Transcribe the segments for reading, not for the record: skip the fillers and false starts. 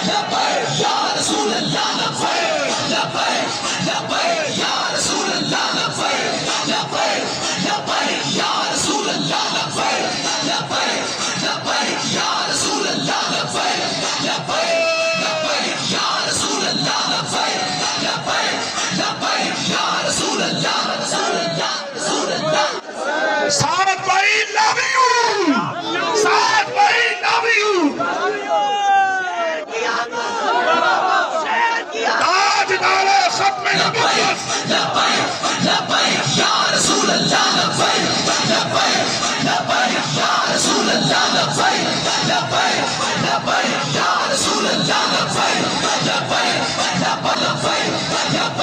لبیک یا رسول اللہ لبیک لبیک لبیک یا رسول اللہ لبیک لبیک لبیک یا رسول اللہ لبیک لبیک لبیک یا رسول اللہ لبیک لبیک لبیک یا رسول اللہ لبیک لبیک لبیک یا رسول اللہ رسول اللہ رسول اللہ. سعد بھائی love you. سعد بھائی love you. تاجدار ختم نبوت. لبیک لبیک یا رسول اللہ لبیک لبیک لبیک یا رسول اللہ لبیک لبیک لبیک یا رسول اللہ لبیک لبیک لبیک لبیک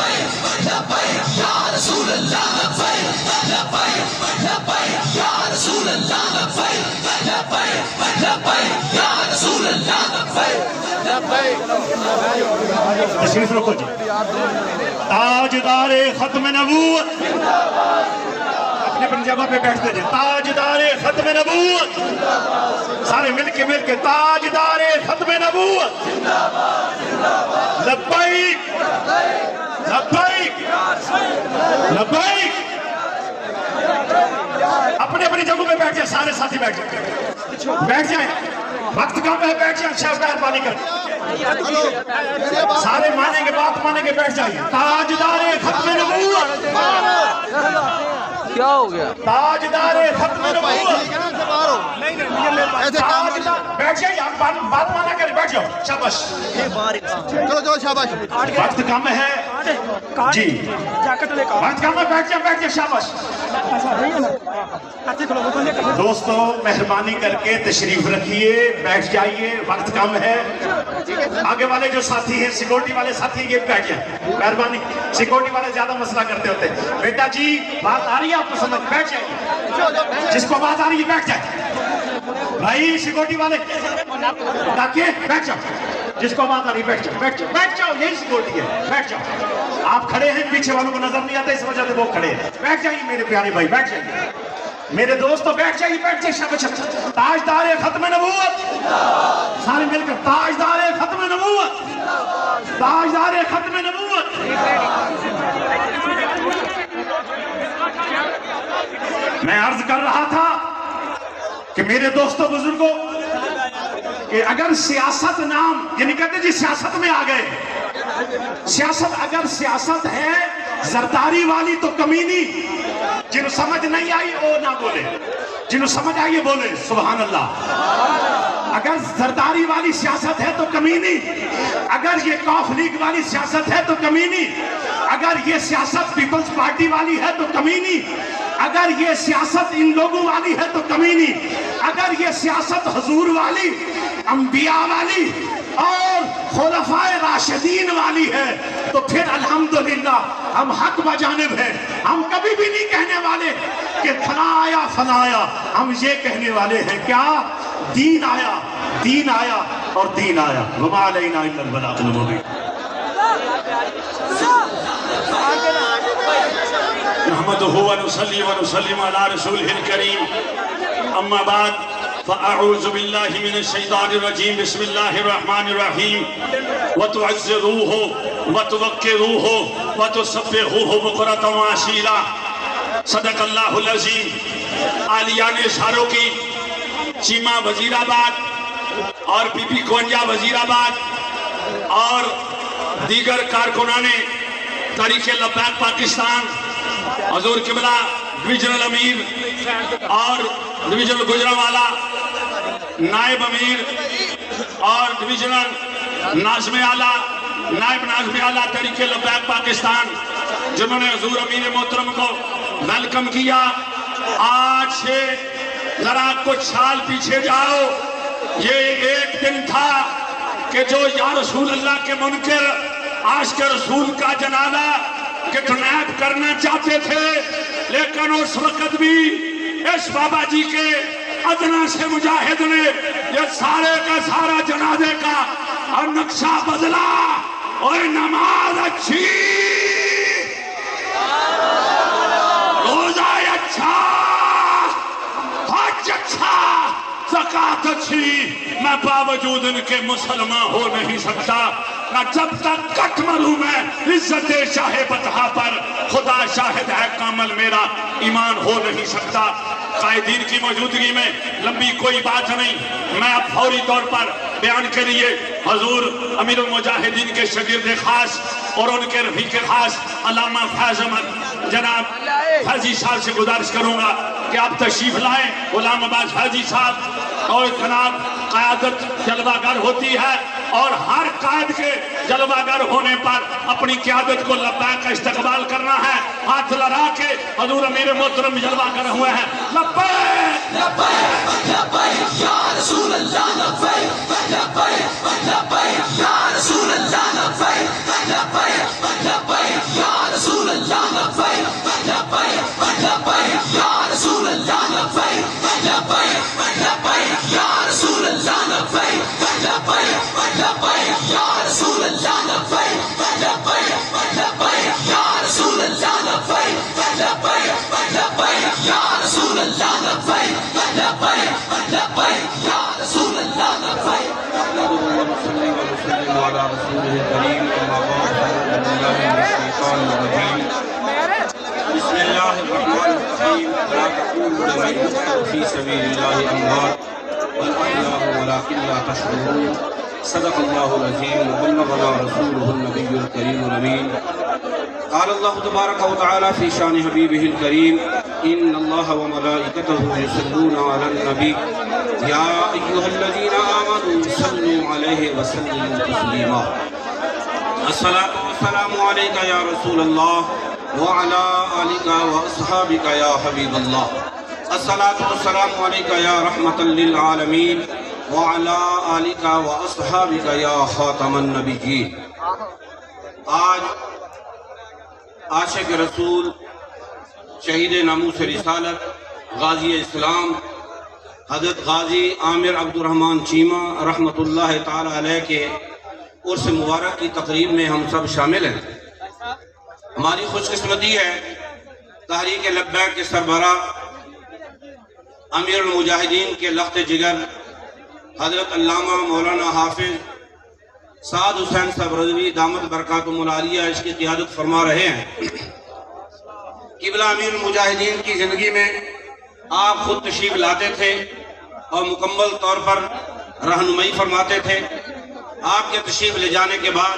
لبیک یا رسول اللہ لبیک لبیک لبیک یا رسول اللہ لبیک لبیک لبیک یا رسول اللہ لبیک لبیک. تشریف رکھو جی. تاجدار ختم نبوت. اپنے اپنی جگہ پہ بیٹھتے جائیں. تاجدار ختم نبوت. سارے مل کے تاجدار ختم نبوت. لبیک لبیک لبیک. اپنے اپنی جگہوں پہ بیٹھ جائیں. سارے ساتھی بیٹھ جائیں. بیٹھ جائیں. وقت کم ہے. بیٹھ جائیں. شیخ مہربانی کر سارے مانیں گے بات مانیں گے. بیٹھ جائیے. تاجدار ختم نبوت. کیا ہو گیا؟ تاجدار ختم نبوت. بیٹھ جائیے. آپ بات مانا کریں. بیٹھ جاؤ. شاباش. چلو شاباش. وقت کم ہے جی. وقت کم ہے. بیٹھ جائیں. شاباش. دوستو مہربانی کر کے تشریف رکھیے. بیٹھ جائیے. وقت کم ہے. آگے والے جو ساتھی ہیں سیکورٹی والے ساتھی ہیں یہ بیٹھ جائیں. مہربانی. سیکورٹی والے زیادہ مسئلہ کرتے ہوتے ہیں. بیٹا جی بات آ رہی ہے آپ کو سمجھ. بیٹھ جائیے. جس کو بات آ رہی ہے بیٹھ جائے. بھائی سیکورٹی والے ڈاکیے بیٹھ جاؤ. جس کو بات آ رہی ہے بیٹھ جاؤ. بیٹھ جاؤ. بیٹھ جاؤ. یہی سیکورٹی ہے. بیٹھ جاؤ. آپ کھڑے ہیں پیچھے والوں کو نظر نہیں آتا اس وجہ سے وہ کھڑے ہیں. بیٹھ جائیے میرے پیارے بھائی. بیٹھ جائیے میرے دوستو. بیٹھ جائیے. بیٹھ جائیے. شاباش. تاجدار ختم نبوت. سارے مل کر تاجدار ختم نبوت. تاجدار ختم نبوت. میں عرض کر رہا تھا کہ میرے دوستو بزرگوں کہ اگر سیاست نام یعنی کہتے جی سیاست میں آ گئے. سیاست اگر سیاست ہے زرداری والی تو کمینی. جنہوں سمجھ نہیں آئی وہ نہ بولے. جنہوں سمجھ آئیے بولے سبحان اللہ. اگر زرداری والی سیاست ہے تو کمینی. اگر یہ کاف لیگ والی سیاست ہے تو کمینی. اگر یہ سیاست پیپلز پارٹی والی ہے تو کمینی. اگر یہ سیاست ان لوگوں والی ہے تو کمینی. اگر یہ سیاست حضور والی انبیاء والی اور خلفائے راشدین والی ہے تو پھر الحمدللہ ہم حق بجانب ہیں. ہم کبھی بھی نہیں کہنے والے کہ فلاں آیا فلاں آیا. ہم یہ کہنے والے ہیں کیا دین آیا دین آیا اور دین آیا. وما علینا الا البلاغ المبین. نحمده ونصلي ونسلم على رسوله الكريم. اما بعد فاعوذ بالله من الشيطان الرجيم. بسم الله الرحمن الرحيم. وتعزروه وتوقروه وتسبحوه بكرة وأصيلا. صدق اللہ العظیم. عالیان اشاروں کی چیمہ وزیر آباد اور پی پی 51 وزیر آباد اور دیگر کارکنان تاریخ لبیک پاکستان حضور قبلہ ڈویژنل امیر اور ڈویژنل گجرانوالہ نائب امیر اور ڈویژنل ناظم اعلیٰ نائب ناظم اعلیٰ تاریخ لبیک پاکستان جنہوں نے حضور امیر محترم کو ویلکم کیا. آج سے ذرا کچھ سال پیچھے جاؤ. یہ ایک دن تھا کہ جو یا رسول اللہ کے منکر عاشق رسول کا جنازہ کڈنیپ کرنا چاہتے تھے لیکن اس وقت بھی اس بابا جی کے ادنا سے مجاہد نے یہ سارے کا سارا جنازے کا اور نقشہ بدلا. اور نماز اچھی روزہ اچھا حج اچھا طاقت اچھی میں باوجود ان کے مسلمان ہو نہیں سکتا نہ جب تک کٹ مروں میں عزت شاہ بطحہ پر خدا شاہد ہے کامل میرا ایمان ہو نہیں سکتا قائدین کی موجودگی میں لمبی کوئی بات نہیں میں اب فوری طور پر بیان کے لیے حضور امیر المجاہدین کے شاگرد خاص اور ان کے رفیق خاص علامہ فیض احمد جناب فیضی صاحب سے گزارش کروں گا کہ آپ تشریف لائیں غلام عباس فیضی صاحب اور جناب قیادت جلوہ گر ہوتی ہے اور ہر قائد کے جلوہ گر ہونے پر اپنی قیادت کو لبیک کا استقبال کرنا ہے ہاتھ لڑا کے حضور امیر محترم جلوہ گر ہوئے ہیں لبیک لبیک لبیک یا رسول اللہ لبیک لبیک لبیک یا رسول اللہ لبیک لبیک لبیک یا رسول اللہ لبیک لبیک لبیک یا رسول اللہ لبیک لبیک لبیک یا رسول اللہ لبیک لبیک لبیک یا رسول اللہ لبیک لبیک لبیک یا رسول اللہ لبیک لبیک لبیک یا رسول اللہ لبیک لبیک لبیک یا رسول اللہ لبیک على رسوله الكريم أما بعد فأعوذ بالله من الشيطان الرجيم بسم الله الرحمن الرحيم لا تقولوا لمن يقتل في سبيل الله أموات بل أحياء ولكن لا تشعرون صدق الله العظيم وبلغنا رسوله النبي الكريم الأمين قال الله تبارك وتعالى في شان حبيبه الكريم إن الله وملائكته يصلون على النبي يا أيها الذين آمنوا صلوا عليه وسلموا تسليما الصلاة والسلام عليك يا رسول الله وعلى آلك وأصحابك يا حبيب الله الصلاة والسلام عليك يا رحمة للعالمين وعلى آلك وأصحابك يا خاتم النبيين آج عاشق رسول شہید ناموس رسالت غازی اسلام حضرت غازی عامر عبد الرحمن چیمہ رحمۃ اللہ تعالی علیہ کے عرس مبارک کی تقریب میں ہم سب شامل ہیں ہماری خوش قسمتی ہے تحریک لبیک کے سربراہ امیر المجاہدین کے لخت جگر حضرت علامہ مولانا حافظ سعد حسین صاحب رضوی دامت برکاتہم العالیہ اس کی قیادت فرما رہے ہیں قبلہ امیر المجاہدین کی زندگی میں آپ خود تشریف لاتے تھے اور مکمل طور پر رہنمائی فرماتے تھے آپ کے تشریف لے جانے کے بعد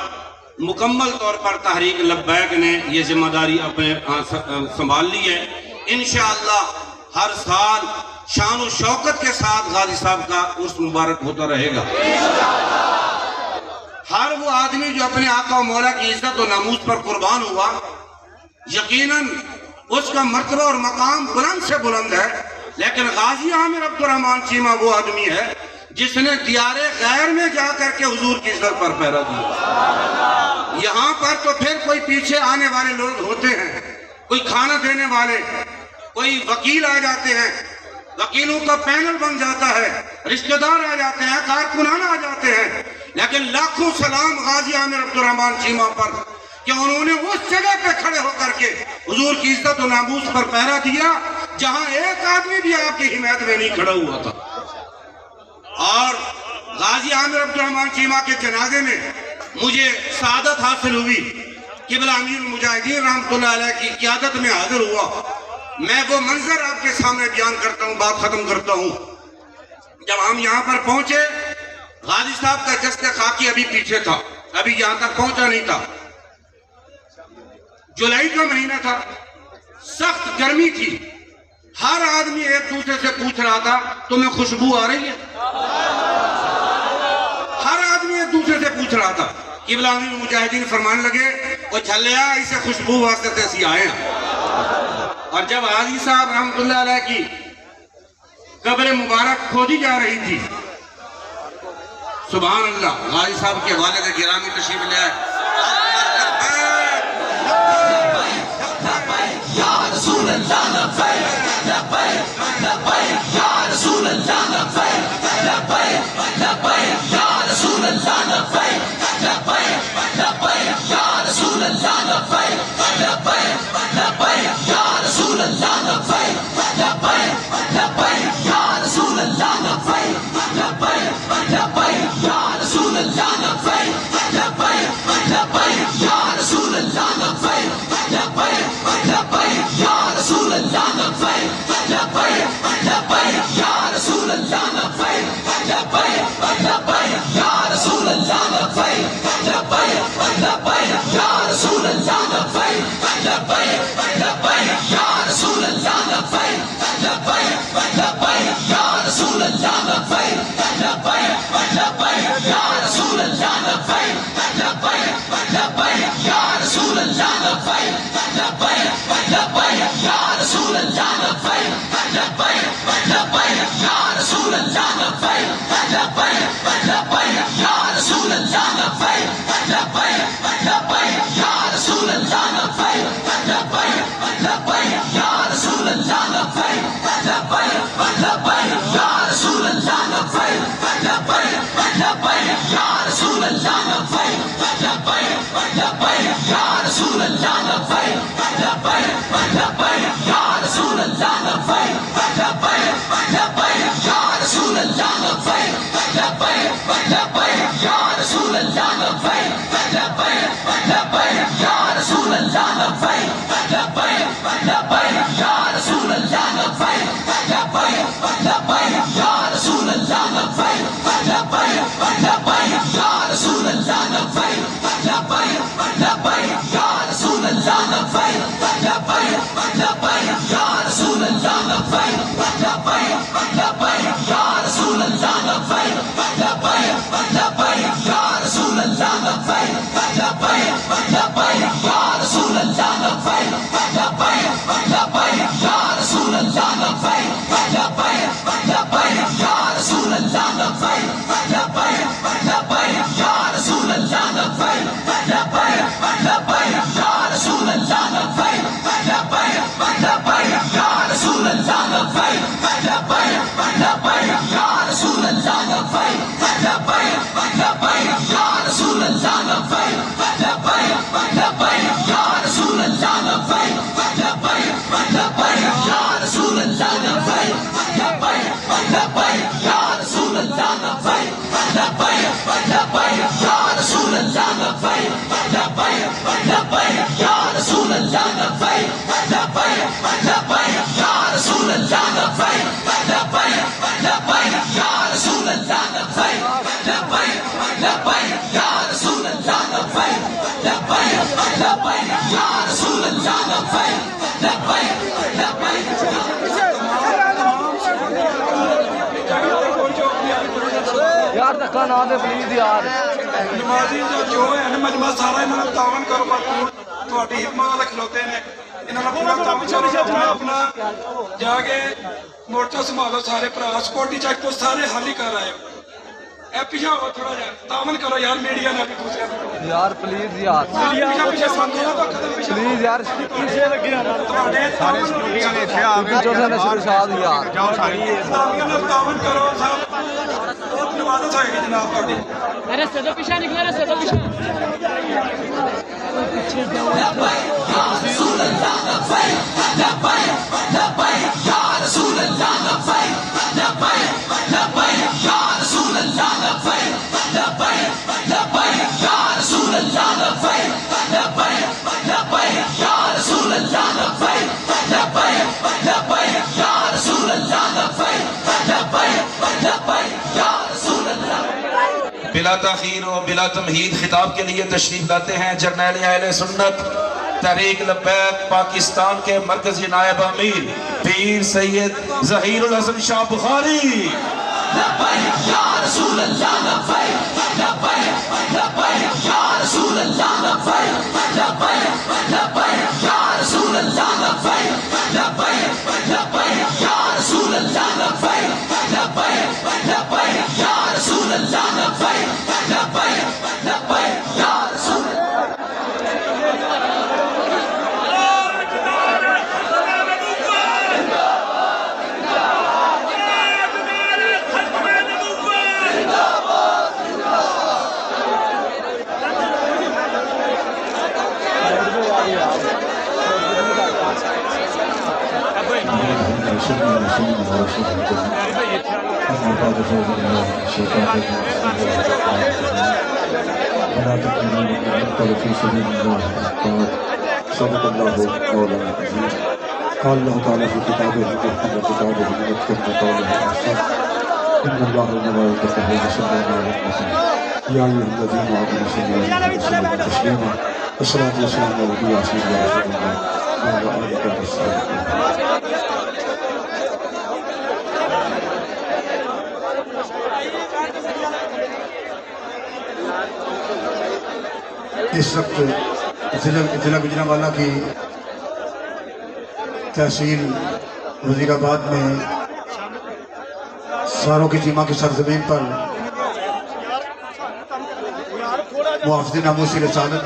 مکمل طور پر تحریک لبیک نے یہ ذمہ داری اپنے سنبھال لی ہے انشاءاللہ ہر سال شان و شوکت کے ساتھ غازی صاحب کا عرس مبارک ہوتا رہے گا ہر وہ آدمی جو اپنے آقا و مولا کی عزت و ناموس پر قربان ہوا یقیناً اس کا مرتبہ اور مقام بلند سے بلند ہے لیکن غازی عامر عبد الرحمن چیمہ وہ آدمی ہے جس نے دیار غیر میں جا کر کے حضور کی عزت پر پہرا دیا یہاں پر تو پھر کوئی پیچھے آنے والے لوگ ہوتے ہیں کوئی کھانا دینے والے کوئی وکیل آ جاتے ہیں وکیلوں کا پینل بن جاتا ہے رشتہ دار آ جاتے ہیں کارکنان آ جاتے ہیں لیکن لاکھوں سلام غازی عامر عبد الرحمن چیمہ پر کہ انہوں نے اس جگہ پہ کھڑے ہو کر کے حضور کی عزت و ناموس پر پہرا دیا جہاں ایک آدمی بھی آپ کی حمایت میں نہیں کھڑا ہوا تھا اور غازی عامر عبد الرحمن چیمہ کے جنازے میں مجھے سعادت حاصل ہوئی قبلہ امیر المجاہدین رحمۃ اللہ علیہ کی قیادت میں حاضر ہوا میں وہ منظر آپ کے سامنے بیان کرتا ہوں بات ختم کرتا ہوں جب ہم یہاں پر پہنچے غازی صاحب کا جسد خاکی ابھی پیچھے تھا ابھی یہاں تک پہنچا نہیں تھا جولائی کا مہینہ تھا سخت گرمی تھی ہر آدمی ایک دوسرے سے پوچھ رہا تھا تمہیں خوشبو آ رہی ہے ہر آدمی ایک دوسرے سے پوچھ رہا تھا قبلہ امیر المجاہدین فرمان لگے وہ جھلیا اسے خوشبو واسطے سے اسی آئے ہیں اور جب غازی صاحب رحمۃ اللہ علیہ کی قبر مبارک کھودی جا رہی تھی سبحان اللہ غازی صاحب کے والد گرامی تشریف لے آئے یا رسول اللہ لبیک لبیک لبیک یا رسول اللہ لبیک لبیک لبیک یا رسول اللہ لبیک لبیک لبیک یا رسول اللہ لبیک لبیک لبیک یا رسول اللہ لبیک لبیک لبیک یا رسول اللہ لبیک Ya Rasulallah labbaik labbaik labbaik Ya Rasulallah labbaik labbaik labbaik Ya Rasulallah labbaik labbaik labbaik Ya Rasulallah labbaik labbaik labbaik Ya Rasulallah labbaik labbaik labbaik Ya Rasulallah labbaik labbaik labbaik یار دھکا نہ دے پلیز یار نمازی جو ہے نا مجمع سارا انہوں نے تعاون کرو بھرپور تھوڑی ہمت والے کھلوتے ہیں انہوں نے پورا تعاون کرو جہاں اپنا جا کے مورچہ سنبھالو سارے پرا سکورٹی چیک پوسٹ سارے حل ہی کر رہے ہو اے پیچھے ہو تھوڑا جا تعاون کرو یار میڈیا نے بھی دوسرے یار پلیز یار پیچھے سنگو نا تو قدم پیچھے پلیز یار پیچھے لگے تھوڑے تعاون جو سے نشر شاد یار اسلامیہ نے تعاون کرو صاحب بہت نوازت ہوئے گی جناب تھوڑی رستے تو پیچھے نکلے رستے تو پیچھے بلا تاخیر و بلا تمہید خطاب کے لیے تشریف لاتے ہیں جرنیل اہل سنت تحریک لبیک پاکستان کے مرکزی نائب امیر پیر سید ظہیر الحسن شاہ بخاری لبیک یا رسول اللہ لبیک لبیک لبیک یا رسول اللہ لبیک لبیک لبیک یا رسول اللہ لبیک لبیک لبیک یا رسول اللہ لبیک لبیک لبیک یا رسول اللہ لبیک لبیک لبیک یا رسول صدق الله قولا عظيما قال الله تعالى في كتابه المحكم وكتابه المتقن وقوله الحق ان الله وملائكته يصلون على النبي يا ايها الذين امنوا صلوا عليه وسلموا تسليما الصلاه والسلام على سيدنا رسول الله وعلى اله وصحبه اس وقت ضلع گجرانوالہ کی تحصیل وزیر آباد میں ساروں کی چیمہ کی سرزمین پر محافظ ناموسی رسالت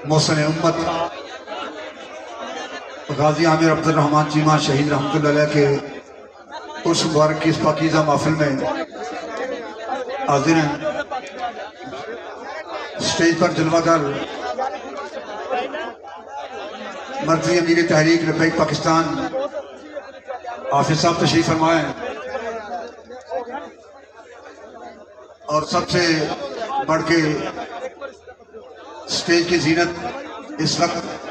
محسن امت غازی عامر عبد الرحمن چیمہ شہید رحمت اللہ علیہ کے اس مبارک کی اس پاکیزہ محفل میں حاضر ہیں سٹیج پر جلوہ گر مرکزی امیر تحریک لبیک پاکستان حافظ صاحب تشریف فرمائیں اور سب سے بڑھ کے سٹیج کی زینت اس وقت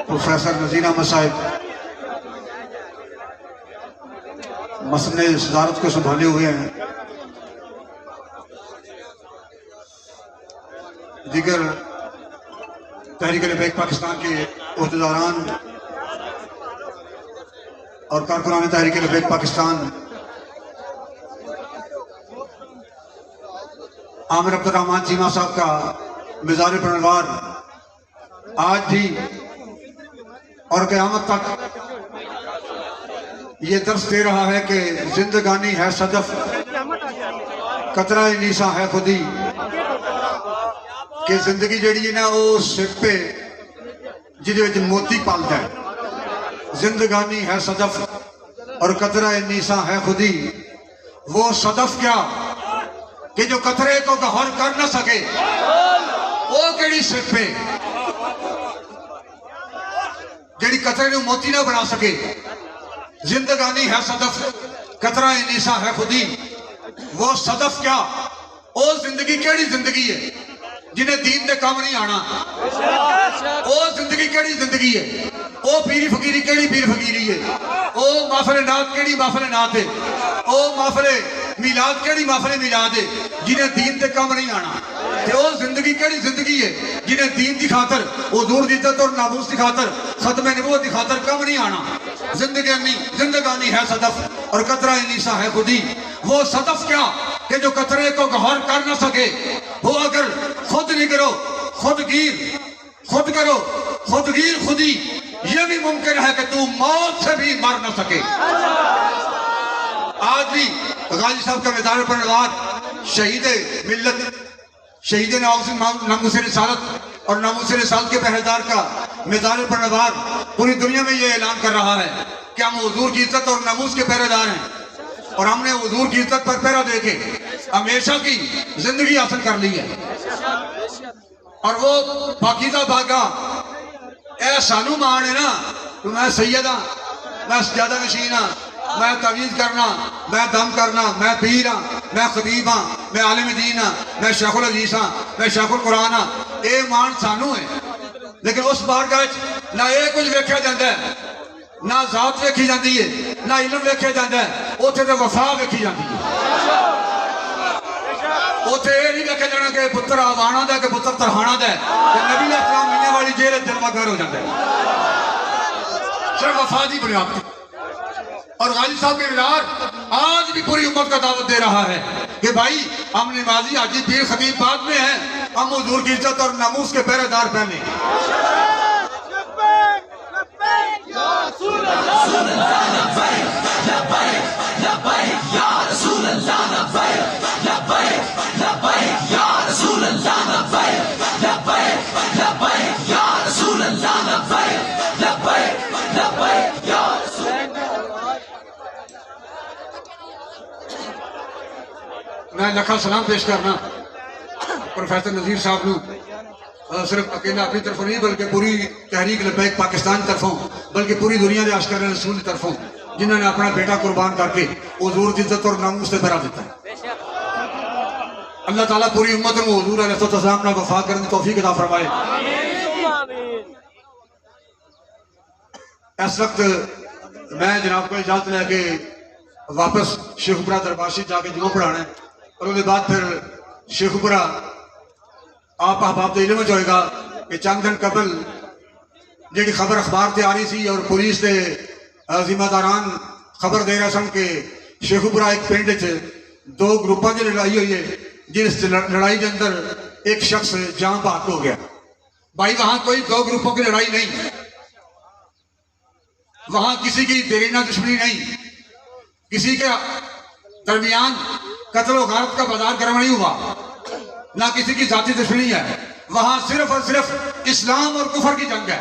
پروفیسر نذیر احمد صاحب مسئلے صدارت کو سنبھالے ہوئے ہیں دیگر تحریک لبیک پاکستان کے عہدیداران اور کارکنان تحریک لبیک پاکستان عامر عبد الرحمن چیمہ صاحب کا مزار پرنوار آج بھی اور قیامت تک یہ درس دے رہا ہے کہ زندگانی ہے صدف قطرہ نیسا ہے خودی کہ زندگی جڑی ہے نا وہ سر پہ جدے وچ موتی پالتا ہے زندگانی ہے صدف اور قطرہ نیسا ہے خودی وہ صدف کیا کہ جو قطرے کو گہر کر نہ سکے وہ کیڑی سر پہ جڑی قطرے نے موتی نہ بنا سکے زندگانی ہے صدف قطرہ نیسا ہے خودی وہ صدف کیا او زندگی کیڑی زندگی ہے جنہیں دین دے کام نہیں آنا او زندگی کیڑی زندگی ہے او پیری فقیری کیڑی پیر فقیری ہے او محفل نات کیڑی محفل نات ہے او محفل میلاد کیڑی محفل میلاد ہے جنہیں دین دے کام نہیں آنا تے او زندگی کیڑی زندگی ہے جنہیں دین دی خاطر حضور دی عزت اور ناموس دی خاطر ختم نبوت دی خاطر کم نہیں آنا زندگانی ہے صدف اور قطرہ نیسا ہے خودی وہ صدف کیا کہ جو قطرے کو گہر کر نہ سکے وہ اگر خود نہیں کرو خود کرو خودگیر خودی یہ بھی ممکن ہے کہ تو موت سے بھی مر نہ سکے آج بھی غازی صاحب کا میدان پر نواد شہید ملت شہید ناموس رسالت اور ناموس رسالت کے پہریدار کا میدان پر نواد پوری دنیا میں یہ اعلان کر رہا ہے کہ ہم حضور کی عزت اور ناموس کے پہریدار ہیں اور ہم نے حضور کی عزت پر پہرا دے کے ہمیشہ کی زندگی حاصل کر لی ہے اور وہ پاکیزہ باغا اے سانو مان ہے نا تو میں سید ہاں میں سجادہ نشین ہاں میں تعویذ کرنا میں دم کرنا میں پیر ہاں میں خطیب ہاں میں عالم دین ہاں میں شیخ الحدیث ہاں میں شیخ القرآن ہاں اے مان سانو ہے لیکن اس بارگاہ نہ یہ کچھ ویکھیا جاتا ہے نہ ذات ویکھی جاتی ہے نہ علم ویکھیا جاتا ہے اوتھے تے وفا ویکھی جاتی ہے اوتھے یہ نہیں ویکھیا جانا کہ پتر آوانا دا کہ پتر ترہانا دا کہ نبی علیہ السلام میاں والی جیل جلوہ گر ہو جاتا ہے صرف وفا دی بنیاد پہ اور غازی صاحب کے ملار آج بھی پوری امت کا دعوت دے رہا ہے کہ بھائی ہم نمازی حاجی پیر خطیب بعد میں ہیں ہم حضور کی عزت اور ناموس کے پہرے دار پہنے میں لکھا سلام پیش کرنا پروفیسر نذیر صاحب نو صرف اکیلا اپنی طرفوں نہیں بلکہ پوری تحریک لبیک پاکستان طرفوں بلکہ پوری دنیا کے عاشقان رسول کی طرفوں جنہوں نے اپنا بیٹا قربان کر کے حضور کی عزت اور ناموس سے بھرا دیتا ہے اللہ تعالیٰ پوری امت کو حضور علیہ السلام نے وفا کرنے کی توفیق عطا فرمائے اس وقت میں جناب کو اجازت لے کے واپس شیخوپورہ دربار جا کے جمعہ پڑھانا ہے اور اس کے بعد پھر شیخوپورہ آپ احباب دے علم ہوئے گا کہ چند دن قبل جیڑی خبر اخبار تے آ رہی سی اور پولیس دے ذمہ داران خبر دے رہا سن کہ شیخوپورہ ایک پنڈ دو گروپاں کی لڑائی ہوئی ہے جس لڑائی کے اندر ایک شخص جان بحق ہو گیا بھائی وہاں کوئی دو گروپوں کی لڑائی نہیں وہاں کسی کی دیرینہ دشمنی نہیں کسی کے درمیان قتل و غارت کا بازار گرم نہیں ہوا نہ کسی کی ذاتی دشمنی ہے وہاں صرف اور صرف اسلام اور کفر کی جنگ ہے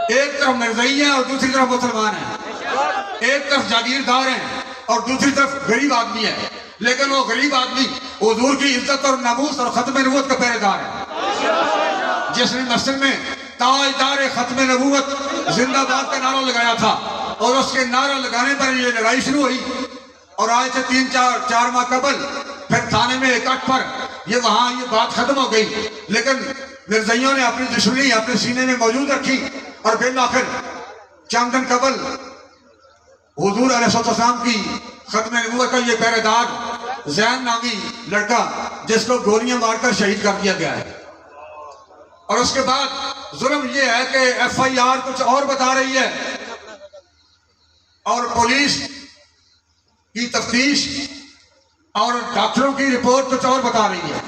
ایک طرف مرزائی ہیں اور دوسری طرف مسلمان ہیں ایک طرف جاگیردار ہیں اور دوسری طرف غریب آدمی ہے لیکن وہ غریب آدمی حضور کی عزت اور ناموس اور ختم نبوت کا پہرے دار ہے جس نے مسجد میں تاجدار ختم نبوت زندہ باد کا نعرہ لگایا تھا اور اس کے نعرہ لگانے پر یہ لڑائی شروع ہوئی اور آج سے 3-4 ماہ قبل پھر تھانے میں اکٹھ پر یہ وہاں یہ بات ختم ہو گئی لیکن مرزائیوں نے اپنی دشمنی اپنے سینے میں موجود رکھی اور بالآخر چند دن قبل حضور علیہ السلام کی ختم نبوت کا یہ پہرے دار زین نامی لڑکا جس کو گولیاں مار کر شہید کر دیا گیا ہے اور اس کے بعد ظلم یہ ہے کہ ایف آئی آر کچھ اور بتا رہی ہے اور پولیس کی تفتیش اور ڈاکٹروں کی رپورٹ کچھ اور بتا رہی ہے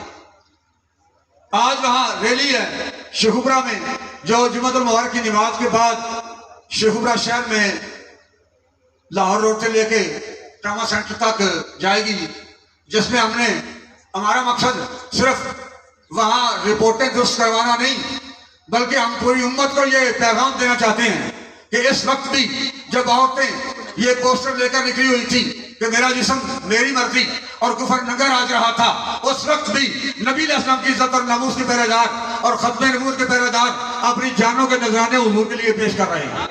آج وہاں ریلی ہے شیخوپورہ میں جو جمعۃ المبارک کی نماز کے بعد شیخوپورہ شہر میں لاہور روڈ سے لے کے ٹراما سینٹر تک جائے گی جس میں ہم نے ہمارا مقصد صرف وہاں رپورٹیں درست کروانا نہیں بلکہ ہم پوری امت کو یہ پیغام دینا چاہتے ہیں کہ اس وقت بھی جب عورتیں یہ پوسٹر لے کر نکلی ہوئی تھی کہ میرا جسم میری مرضی اور کفر ننگا راج رہا تھا اس وقت بھی نبی علیہ السلام کی عزت اور ناموس کے پہرے دار اور ختم نبوت کے پہرے دار اپنی جانوں کے نذرانے حضور کے لیے پیش کر رہے ہیں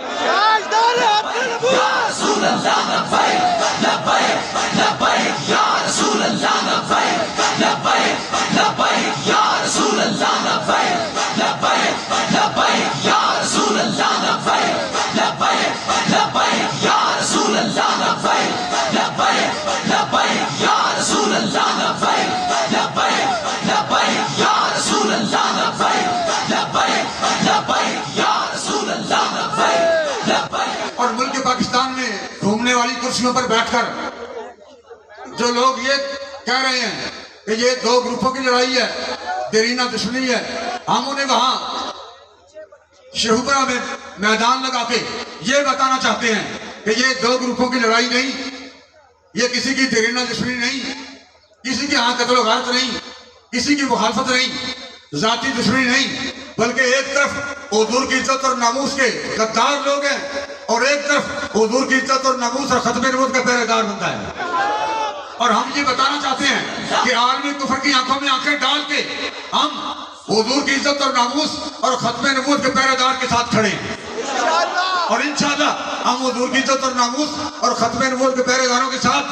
Ya Rasulallah labbaik labbaik labbaik Ya Rasulallah labbaik labbaik labbaik Ya Rasulallah labbaik labbaik labbaik Ya Rasulallah labbaik labbaik labbaik Ya Rasulallah labbaik labbaik labbaik Ya Rasulallah labbaik labbaik labbaik Ya Rasulallah labbaik labbaik labbaik Ya Rasulallah labbaik labbaik. اور ملک پاکستان میں گھومنے والی کرسیوں پر بیٹھ کر جو لوگ یہ کہہ رہے ہیں کہ یہ دو گروپوں کی لڑائی ہے، دیرینہ دشمنی ہے، ہم انہیں وہاں شہوپرہ میں میدان لگا کے یہ بتانا چاہتے ہیں کہ یہ دو گروپوں کی لڑائی نہیں، یہ کسی کی دیرینہ دشمنی نہیں، کسی کی ہاں قتل و غارت نہیں، کسی کی مخالفت نہیں، ذاتی دشمنی نہیں، بلکہ ایک طرف حضور کی عزت اور ناموس کے غدار لوگ ہیں اور ایک طرف حضور کی عزت اور ناموس اور ختم نبوت کا پہرے دار بنتا ہے. اور ہم یہ بتانا چاہتے ہیں کہ عالمی کفر کی آنکھوں میں آنکھیں ڈال کے ہم حضور کی عزت اور ناموس اور ختم نبوت کے پہرے دار کے ساتھ کھڑے ہیں، اور انشاءاللہ ہم حضور کی عزت اور ناموس اور ختم نبوت کے پہرے داروں کے ساتھ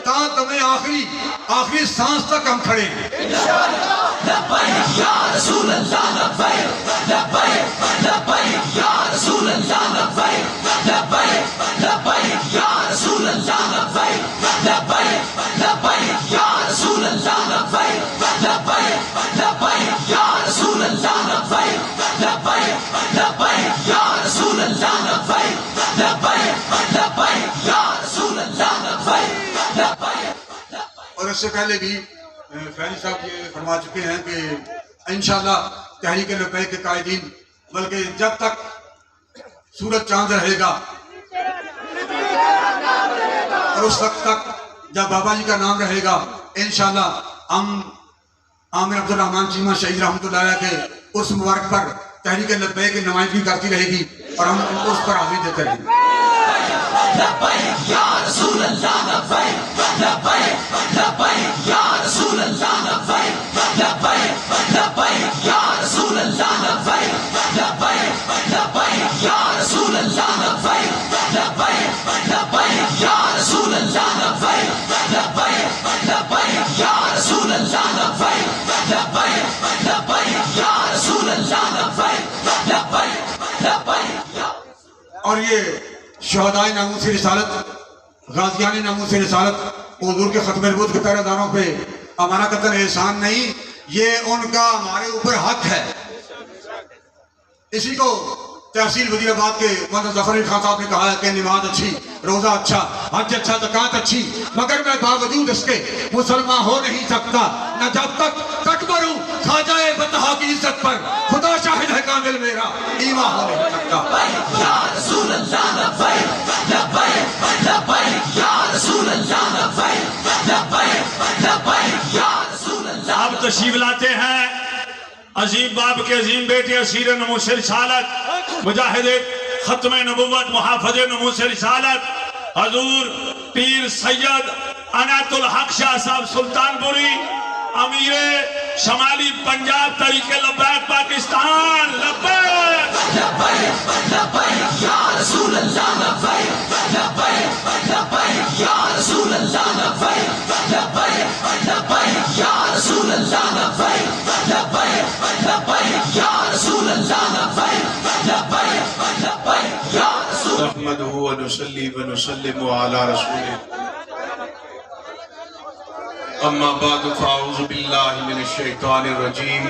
تا دمِ آخری سانس تک ہم کھڑے ہیں. لبیک یا رسول اللہ لبیک لبیک لبیک یا رسول اللہ لبیک لبیک لبیک یا رسول اللہ لبیک لبیک لبیک یا رسول اللہ لبیک لبیک لبیک یا رسول اللہ لبیک لبیک لبیک یا رسول اللہ لبیک لبیک لبیک یا رسول اللہ لبیک لبیک. اور اس سے پہلے بھی فیض صاحب یہ فرما چکے ہیں کہ انشاءاللہ تحریک لبیک کے قائدین بلکہ جب تک سورج چاند رہے گا اور اس وقت تک جب بابا جی کا نام رہے گا انشاءاللہ ہم عامر عبد الرحمن چیمہ شہید رحمۃ اللہ علیہ کے اس مبارک پر تحریک لبیک کی نمائندگی کرتی رہے گی اور ہم ان کو اس پر حاضری دیتے رہیں گے. لبیک یا رسول اللہ لبیک لبیک لبیک یا رسول اللہ لبیک لبیک لبیک یا رسول اللہ لبیک لبیک لبیک یا رسول اللہ لبیک لبیک لبیک یا رسول اللہ لبیک لبیک لبیک یا رسول اللہ لبیک لبیک لبیک یا رسول اللہ لبیک لبیک لبیک. اور یہ شہدائے ناموس رسالت، غازیان ناموس رسالت حضور کے ختم نبوت کے پہرے داروں پہ ہمارا قطن احسان نہیں، یہ ان کا ہمارے اوپر حق ہے. اسی کو تحصیل وزیر آباد کے مولانا ظفر علی خان صاحب نے کہا ہے کہ نماز اچھی، روزہ اچھا، حج اچھا، زکوٰۃ اچھی، مگر میں باوجود اس کے مسلمان ہو نہیں سکتا نہ جب تک تکبر ہوں خواجہ بطحا کی عزت پر. خدا شاہد ہے کامل میرا ایمان ہو نہیں سکتا. یا رسول اللہ لبیک لبیک لبیک یا رسول اللہ لبیک لبیک لبیک یا رسول اللہ. آپ تشریف لاتے ہیں عظیم باپ کے عظیم بیٹے اسیر نموس رسالت، مجاہد ختم نبوت، محافظ نموس رسالت حضور پیر سید عنایت الحق شاہ صاحب سلطان پوری، امیر شمالی پنجاب تحریک لبیک پاکستان. لبیک لبیک لبیک یا رسول اللہ لبیک لبیک لبیک یا رسول اللہ لبیک لبیک لبیک یا رسول اللہ لبیک لبیک لبیک یا رسول اللہ لبیک لبیک لبیک یا رسول. نحمده ونصلي ونسلم على رسوله اما بعد فاعوذ باللہ من الشیطان الرجیم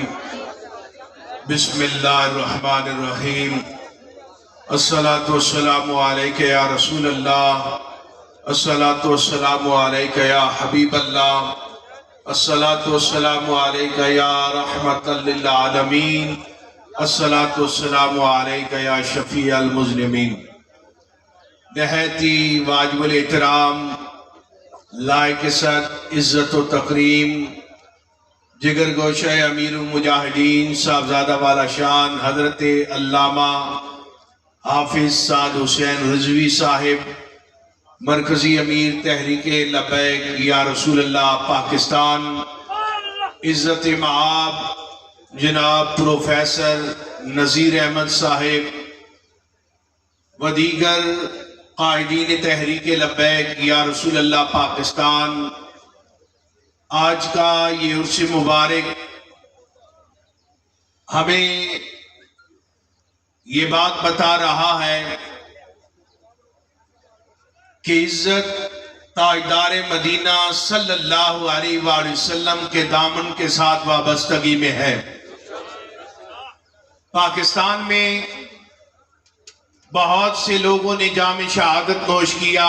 بسم اللہ الرحمن الرحیم. الصلاة والسلام علیک یا رسول اللہ، الصلاة والسلام علیک یا حبیب اللہ، الصلاة والسلام علیک یا رحمت للعالمین، الصلاة والسلام علیک یا شفیع المذنبین. نہایتی واجب الاحترام، لائق صد عزت و تکریم، جگر گوشہ امیر المجاہدین صاحبزادہ والا شان حضرت علامہ حافظ سعد حسین رضوی صاحب، مرکزی امیر تحریک لبیک یا رسول اللہ پاکستان، عزت معاب جناب پروفیسر نذیر احمد صاحب و دیگر قائدین تحریک لبیک یا رسول اللہ پاکستان، آج کا یہ عرس مبارک ہمیں یہ بات بتا رہا ہے کہ عزت تاجدار مدینہ صلی اللہ علیہ وآلہ وسلم کے دامن کے ساتھ وابستگی میں ہے۔ پاکستان میں بہت سے لوگوں نے جام شہادت نوش کیا،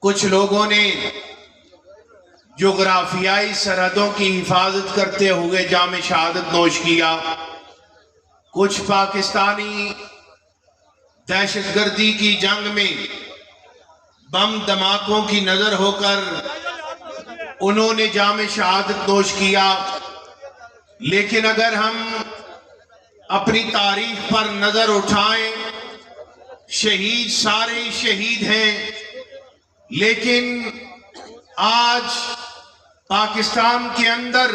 کچھ لوگوں نے جغرافیائی سرحدوں کی حفاظت کرتے ہوئے جام شہادت نوش کیا، کچھ پاکستانی دہشت گردی کی جنگ میں بم دھماکوں کی نظر ہو کر انہوں نے جام شہادت نوش کیا۔ لیکن اگر ہم اپنی تاریخ پر نظر اٹھائیں، شہید سارے شہید ہیں، لیکن آج پاکستان کے اندر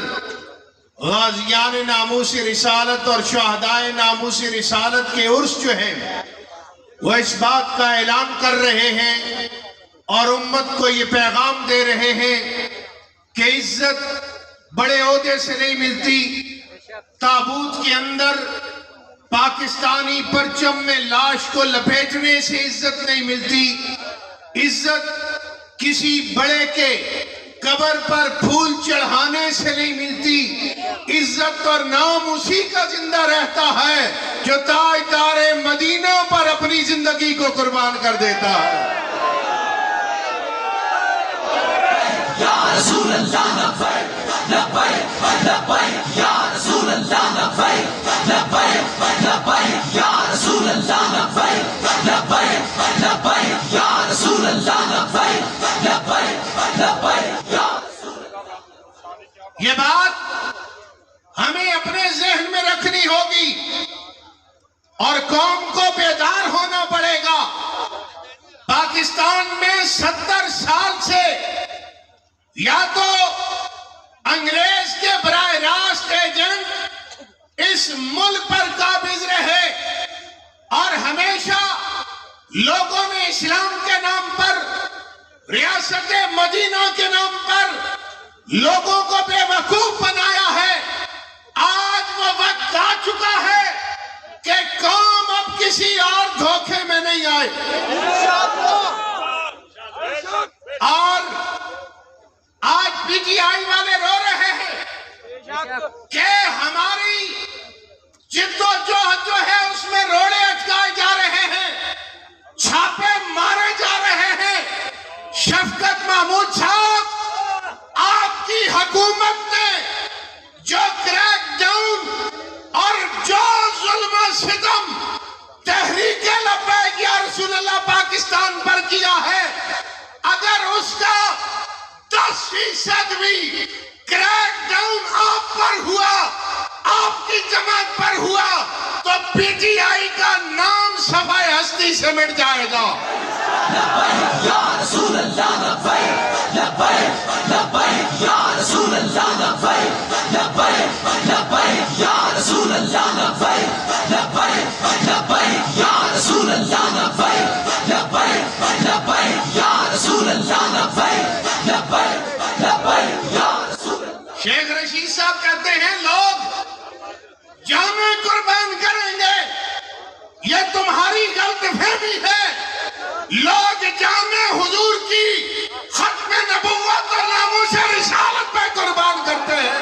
غازیان ناموس رسالت اور شہدائے ناموس رسالت کے عرس جو ہیں وہ اس بات کا اعلان کر رہے ہیں اور امت کو یہ پیغام دے رہے ہیں کہ عزت بڑے عہدے سے نہیں ملتی، تابوت کے اندر پاکستانی پرچم میں لاش کو لپیٹنے سے عزت نہیں ملتی، عزت کسی بڑے کے قبر پر پھول چڑھانے سے نہیں ملتی، عزت اور نام اسی کا زندہ رہتا ہے جو تاجدار مدینہ پر اپنی زندگی کو قربان کر دیتا ہے۔ یا رسول اللہ لبیک لبیک لبیک یا رسول اللہ لبیک لبیک لبیک یا رسول اللہ لبیک لبیک لبیک یا رسول اللہ لبیک لبیک لبیک یا رسول اللہ۔ یہ بات ہمیں اپنے ذہن میں رکھنی ہوگی اور قوم کو بیدار ہونا پڑے گا۔ پاکستان میں 70 سال سے یا تو انگریز کے براہ راست ایجنٹ اس ملک پر قابض رہے اور ہمیشہ لوگوں نے اسلام کے نام پر، ریاست مدینہ کے نام پر لوگوں کو بے وقوف بنایا ہے۔ آج وہ وقت آ چکا ہے کہ قوم اب کسی اور دھوکے میں نہیں آئے، اور آج پی ٹی آئی والے رو رہے ہیں کہ ہماری جد و جہد جو ہے اس میں روڑے اٹکائے جا رہے ہیں، چھاپے مارے جا رہے ہیں۔ شفقت محمود صاحب، آپ کی حکومت نے جو کریک ڈاؤن اور جو ظلم و ستم تحریک لبیک یا رسول اللہ پاکستان پر کیا ہے، اگر اس کا 10% بھی کریک ڈاؤن آپ پر ہوا، آپ کی جماعت پر ہوا، تو پی ٹی آئی کا نام صفحہ ہستی سے مٹ جائے گا۔ لبیک یا رسول اللہ لبیک لبیک لبیک یا رسول اللہ لبیک لبیک لبیک یا رسول اللہ لبیک لبیک لبیک یا رسول اللہ لبیک لبیک لبیک یا رسول اللہ لبیک لبیک لبیک یا رسول اللہ۔ شیخ رشید صاحب کہتے ہیں لوگ جامع قربان کریں گے، یہ تمہاری غلط فہمی ہے۔ لوگ جامع حضور کی ختم نبوت اور ناموس رسالت پہ قربان کرتے ہیں۔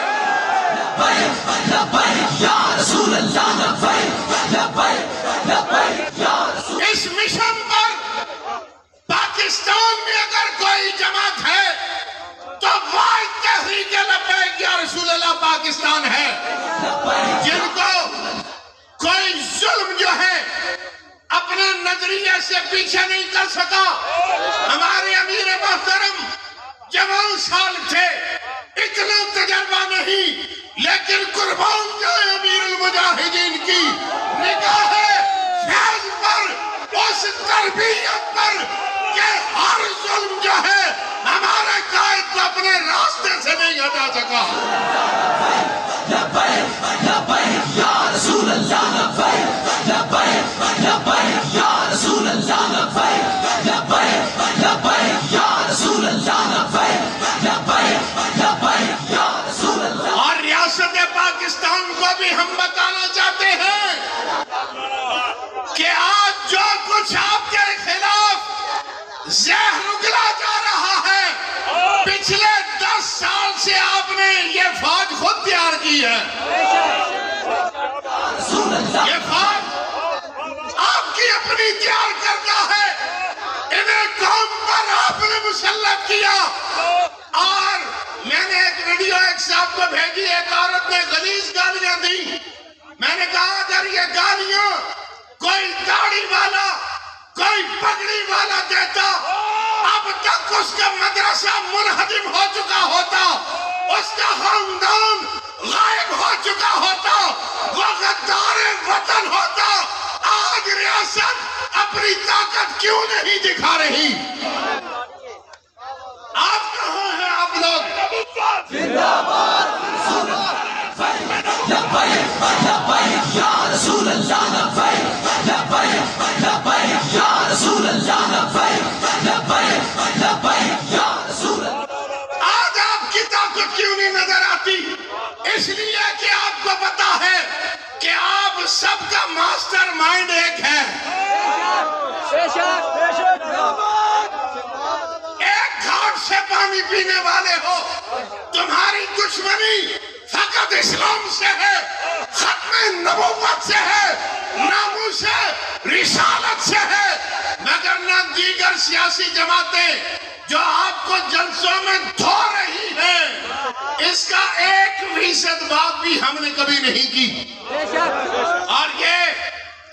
لبیک لبیک یا رسول اللہ لبیک لبیک لبیک یا رسول اللہ۔ اس مشن پر پاکستان میں اگر کوئی جماعت ہے تو واحد تحریک لبیک یا رسول اللہ پاکستان ہے، جن کو کوئی ظلم جو ہے اپنے نظریے سے پیچھے نہیں کر سکا۔ ہمارے امیر محترم جوان سال تھے، اتنا تجربہ نہیں، لیکن قربان جائے امیر المجاہدین کی نگاہ فیض پر، اس تربیت پر کہ ہر ظلم جو ہے ہمارے قائد کو اپنے راستے سے نہیں ہٹا سکا۔ لبیک لبیک یا رسول اللہ لبیک لبیک لبیک یا رسول اللہ شہر اگلا جا رہا ہے. پچھلے 10 سال سے آپ نے یہ فوج خود تیار کی ہے. یہ فوج آپ کی اپنی تیار کرتا ہے. انہیں قوم پر آپ نے مسلط کیا. اور میں نے ایک ویڈیو ایک صاحب کو بھیجی, ایک عورت نے غلیظ گالیاں دی. میں نے کہا اگر یہ گالیاں کوئی داڑھی والا, کوئی پگڑی والا دیتا, اب تک اس کا مدرسہ منہدم ہو چکا ہوتا, اس کا خاندان غائب ہو چکا ہوتا, وہ غدار وطن ہوتا. آج ریاست اپنی طاقت کیوں نہیں دکھا رہی؟ آپ کہاں ہیں آپ لوگ؟ آج آپ کی طاقت کیوں نہیں نظر آتی؟ اس لیے کہ آپ کو پتا ہے کہ آپ سب کا ماسٹر مائنڈ ایک ہے. ایک گھاٹ سے پانی پینے والے ہو. تمہاری دشمنی فقط اسلام سے ہے, ختم نبوت سے ہے, ناموس رسالت سے ہے. مگر نہ دیگر سیاسی جماعتیں جو آپ کو جلسوں میں دھو رہی ہیں, اس کا 1% بات بھی ہم نے کبھی نہیں کی. اور یہ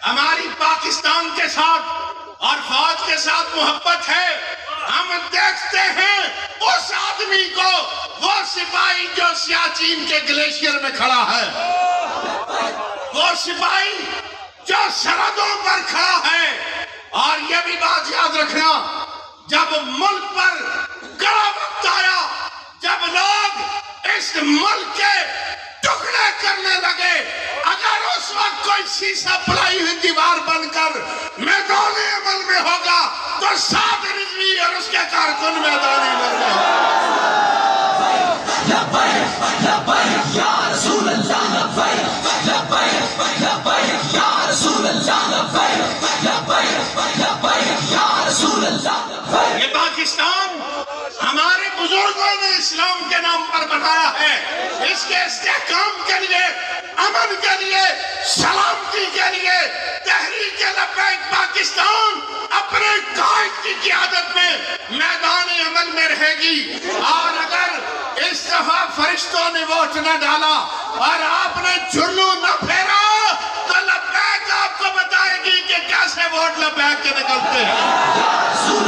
ہماری پاکستان کے ساتھ اور فوج کے ساتھ محبت ہے. ہم دیکھتے ہیں اس آدمی کو, وہ سپاہی جو سیاچین کے گلیشیر میں کھڑا ہے, وہ سپاہی جو سرحدوں پر کھڑا ہے. اور یہ بھی بات یاد رکھنا, جب ملک پر کڑا وقت آیا, جب لوگ اس ملک کے ٹکڑے کرنے لگے, اگر اس وقت کوئی سیسا پلائی ہوئی دیوار بن کر میدان عمل میں ہوگا تو سعد رضوی اور اس کے کارکن میدان عمل میں ہوگا. یہ پاکستان ہمارے بزرگوں نے اسلام کے نام پر بنایا ہے. اس کے استحکام کے لیے, امن کے لیے, سلامتی کے لیے تحریک لبیک پاکستان اپنے قائد کی قیادت میں میدان عمل میں رہے گی. اور اگر اس دفعہ فرشتوں نے ووٹ نہ ڈالا اور آپ نے جھلو نہ پھیرا تو لبیک آپ کو بتائے گی کہ کیسے ووٹ لبیک کے نکلتے ہیں.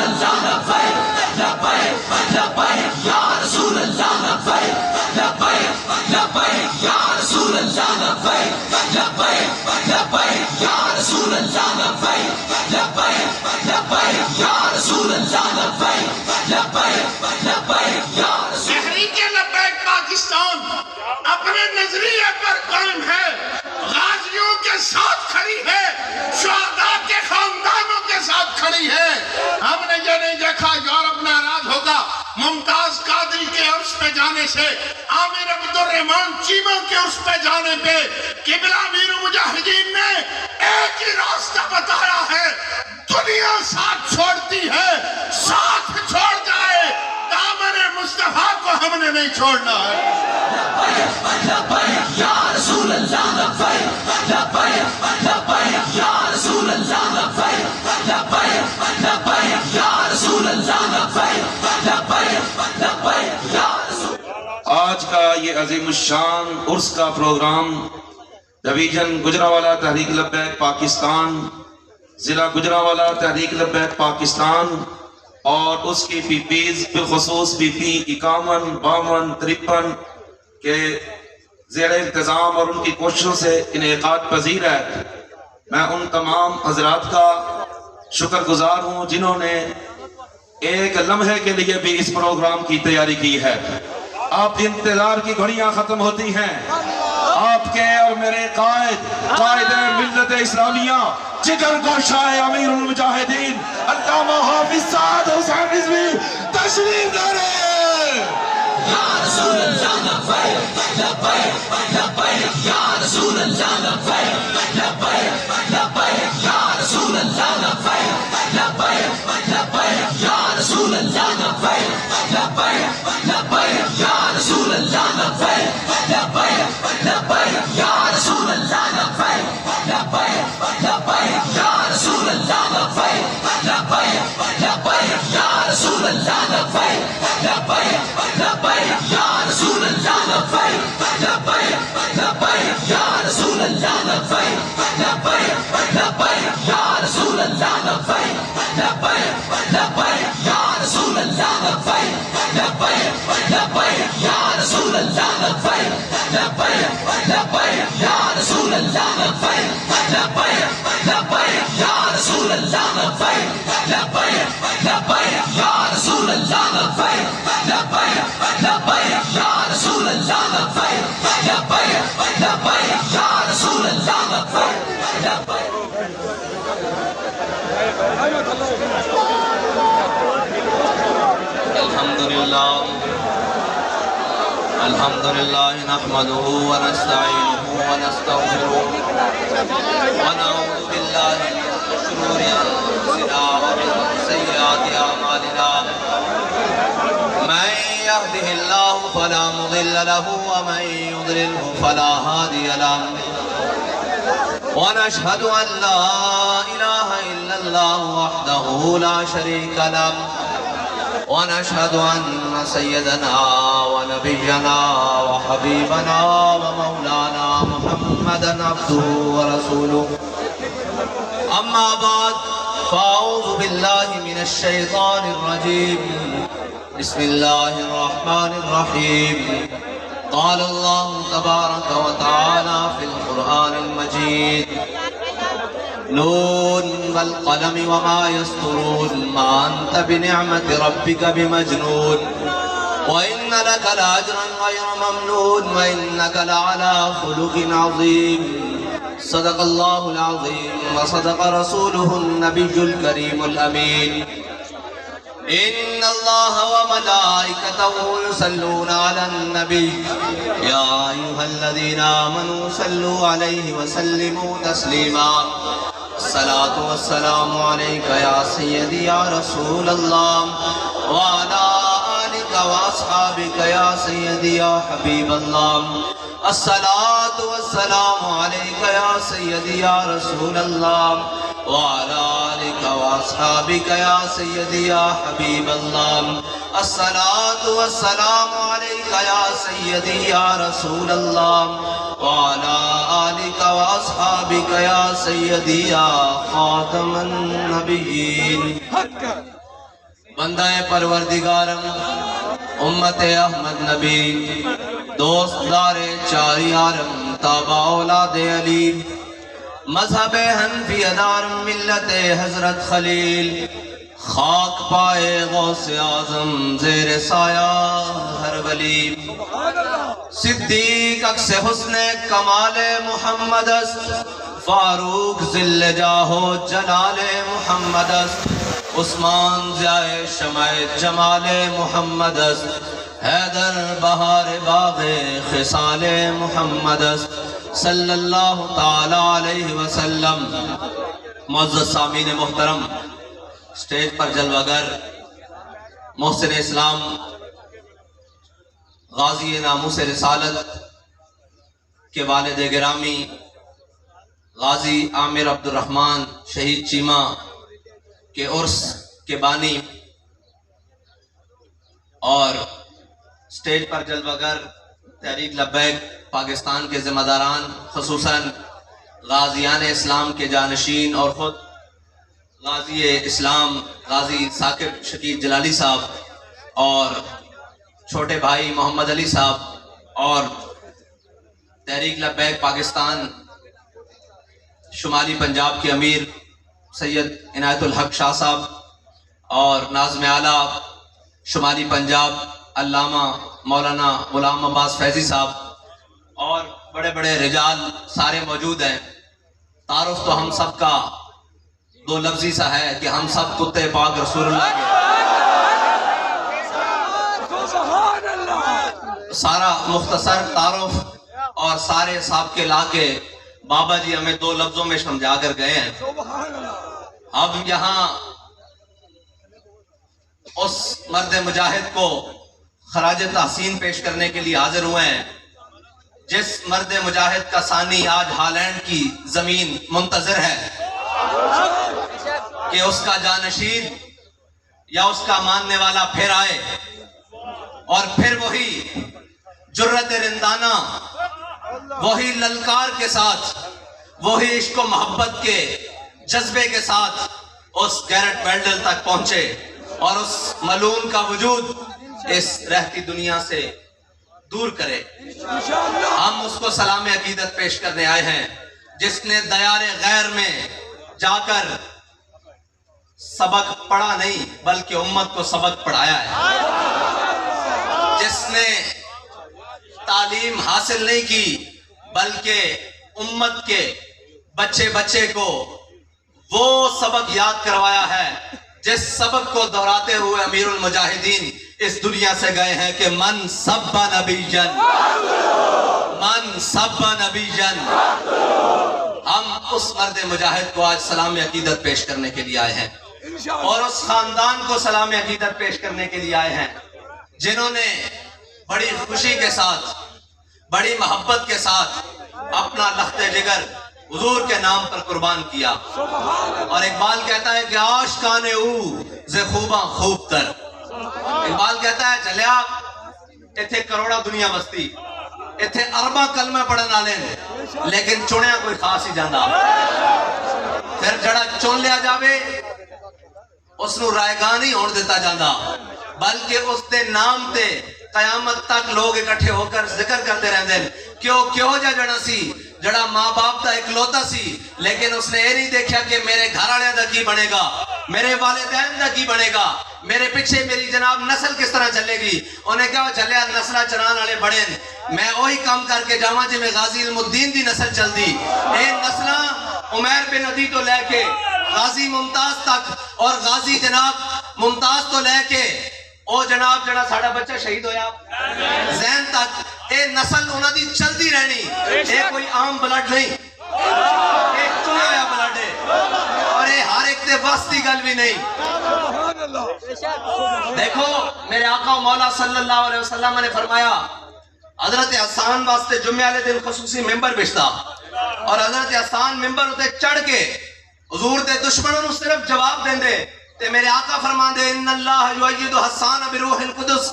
تحریک لبیک پاکستان اپنے نظریے پر قائم ہے, غازیوں کے ساتھ کھڑی ہے, شہداء کے خاندانوں کے ساتھ کھڑی ہے. ہم نے یہ نہیں دیکھا یورپ ناراض ہوگا ممتاز قادری کے عرص پہ جانے سے, عامر عبدالرحمان چیمہ کے عرص پہ جانے پہ. قبلہ امیر مجاہدین نے ایک ہی راستہ بتایا ہے, دنیا ساتھ چھوڑتی ہے, ساتھ چھوڑ جائے, دامن مصطفیٰ کو ہم نے نہیں چھوڑنا ہے. آج کا یہ عظیم الشان عرس کا پروگرام ڈویژن گجرانوالہ تحریک لبیک پاکستان, ضلع گجرانوالہ تحریک لبیک پاکستان اور اس کی پی پیز بالخصوص پی پی 51, 52, 53 کے زیر انتظام اور ان کی کوششوں سے انعقاد پذیر ہے. میں ان تمام حضرات کا شکر گزار ہوں جنہوں نے ایک لمحے کے لیے بھی اس پروگرام کی تیاری کی ہے. آپ انتظار کی گھڑیاں ختم ہوتی ہیں. آپ کے اور میرے قائد ملت اسلامیہ, جگر گوشہ امیر المجاہدین علامہ حافظ سعد حسین رضوی تشریف لائے. یا رسول اللہ لبیک لبیک لبیک یا رسول اللہ لبیک لبیک لبیک یا رسول اللہ لبیک لبیک لبیک یا رسول رسول اللہ لبیک لبیک لبیک یا رسول اللہ لبیک لبیک لبیک یا رسول اللہ لبیک لبیک لبیک یا رسول اللہ لبیک لبیک لبیک یا رسول اللہ لبیک لبیک لبیک یا رسول اللہ لبیک لبیک لبیک یا رسول اللہ لبیک لبیک لبیک یا رسول اللہ لبیک لبیک لبیک یا رسول اللہ لبیک لبیک لبیک یا رسول اللہ لبیک لبیک لبیک یا رسول اللہ لبیک لبیک لبیک یا رسول اللہ لبیک لبیک لبیک یا رسول اللہ لبیک لبیک لبیک یا رسول اللہ لبیک لبیک لبیک یا رسول اللہ لبیک لبیک الحمد لله نحمده ونستعينه ونستغفره ونعوذ بالله من شرور أنفسنا ومن سيئات أعمالنا من يهده الله فلا مضل له ومن يضلله فلا هادي له ونشهد أن لا إله إلا الله وحده لا شريك له ونشهد أن سيدنا ونبينا وحبيبنا ومولانا محمدا عبده ورسوله أما بعد فأعوذ بالله من الشيطان الرجيم بسم الله الرحمن الرحيم قال الله تبارك وتعالى في القرآن المجيد نون والقلم وما يسطرون ما أنت بنعمة ربك بمجنون وإن لك لأجرا غير ممنون وإنك لعلى خلق عظيم صدق الله العظيم وصدق رسوله النبي الكريم الأمين إن الله وملائكته يصلون على النبي يا أيها الذين آمنوا صلوا عليه وسلموا تسليما الصلاة والسلام عليك يا سيدي يا رسول الله وعلى آلك وأصحابك يا سيدي يا حبيب الله الصلاة والسلام عليك يا سيدي يا رسول الله وعلى آلك وأصحابك يا سيدي يا حبيب الله الصلاة والسلام عليك يا سيدي يا رسول الله وعلى آلك وأصحابك يا سيدي يا خاتم النبيين بندہ پروردگارم امت احمد نبی دوست دار چار یارم تابع اولاد علی مذہب حنفی دارم ملت حضرت خلیل خاک پائے غوث اعظم زیر سایہ ہر ولی صدیق اکس حسن کمال محمد است فاروق ذل جاہو جلال محمد است عثمان ضیاء شمع جمال محمد است حیدر بہار باغ خصال محمد است صلی اللہ تعالی علیہ وسلم. معزز سامعین محترم، سٹیج پر جلوگر محسن اسلام غازی ناموس رسالت کے والد گرامی غازی عامر عبد الرحمن شہید چیمہ کے عرس کے بانی اور سٹیج پر جلوگر تحریک لبیک پاکستان کے ذمہ داران، خصوصاً غازیان اسلام کے جانشین اور خود غازی اسلام غازی ثاقب شکیل جلالی صاحب اور چھوٹے بھائی محمد علی صاحب اور تحریک لبیک پاکستان شمالی پنجاب کے امیر سید عنایت الحق شاہ صاحب اور ناظم اعلیٰ شمالی پنجاب علامہ مولانا غلام عباس فیضی صاحب اور بڑے بڑے رجال سارے موجود ہیں. تعارف تو ہم سب کا دو لفظی سا ہے کہ ہم سب کتے پاک رسول اللہ کے. سارا مختصر تعارف اور سارے صاحب کے لا کے بابا جی ہمیں دو لفظوں میں سمجھا کر گئے ہیں. اب یہاں اس مرد مجاہد کو خراج تحسین پیش کرنے کے لیے حاضر ہوئے ہیں، جس مرد مجاہد کا ثانی آج ہالینڈ کی زمین منتظر ہے کہ اس کا جانشین یا اس کا ماننے والا پھر آئے اور پھر وہی جرت رندانہ، وہی للکار کے ساتھ، وہی عشق و محبت کے جذبے کے ساتھ اس گیرٹ ویلڈل تک پہنچے اور اس ملعون کا وجود اس رہتی دنیا سے دور کرے۔ ہم اس کو سلام عقیدت پیش کرنے آئے ہیں جس نے دیار غیر میں جا کر سبق پڑھا نہیں بلکہ امت کو سبق پڑھایا ہے، جس نے تعلیم حاصل نہیں کی بلکہ امت کے بچے بچے کو وہ سبق یاد کروایا ہے جس سبق کو دہراتے ہوئے امیر المجاہدین اس دنیا سے گئے ہیں کہ من سب نبی جن، من سب نبی جن۔ ہم اس مرد مجاہد کو آج سلام عقیدت پیش کرنے کے لیے آئے ہیں اور اس خاندان کو سلام عقیدت پیش کرنے کے لیے آئے ہیں جنہوں نے بڑی خوشی کے ساتھ، بڑی محبت کے ساتھ اپنا لخت جگر حضور کے نام پر قربان کیا۔ اور اقبال کہتا ہے کہ آشکان او ز خوباں خوب تر، اقبال کہتا ہے چلیا ایتھے کروڑا دنیا بستی، ایتھے ارباں کلمہ پڑھن والے نے لیکن چنیا کوئی خاص ہی جاندہ، پھر جڑا چن لیا جاوے اس نو رائے گاہ نہیں ہون دیتا جاندہ بلکہ اس دے نام تے قیامت تک لوگ اکٹھے ہو کر ذکر کرتے رہتے ہیں۔ کیوں جڑا سی جڑا ماں باپ دا اکلوتا سی لیکن اس نے یہ نہیں دیکھا کہ میرے گھر والے دا کی بنے گا، میرے والدین دا کی بنے گا، میرے پیچھے میری جناب نسل کس طرح چلے گی۔ انہیں کہا چلیا نسلہ چران والے بڑے میں وہی کام کر کے جاواں جی میں غازی علم الدین دی نسل چل دی۔ اے نسلہ عمیر بن عدی تو لے کے غازی ممتاز تک اور غازی جناب ممتاز تو لے کے او جناب جڑا ساڑا بچہ شہید ہویا زین تک، اے نسل انہاں دی چل دی رہنی، اے کوئی عام بلڈ نہیں، ایک چنا ہویا بلڈ ہے اور اے ہر ایک دے واسطی گل بھی نہیں۔ دیکھو میرے آقا و مولا صلی اللہ علیہ وسلم نے فرمایا حضرت حسان واسطے جمعے والے دن خصوصی ممبر بھیجتا اور حضرت حسان ممبر ہوتے چڑھ کے حضور دے دشمنوں نو صرف جواب دیں دے تے میرے آقا فرمان دے ان اللہ یؤید حسان بروح القدس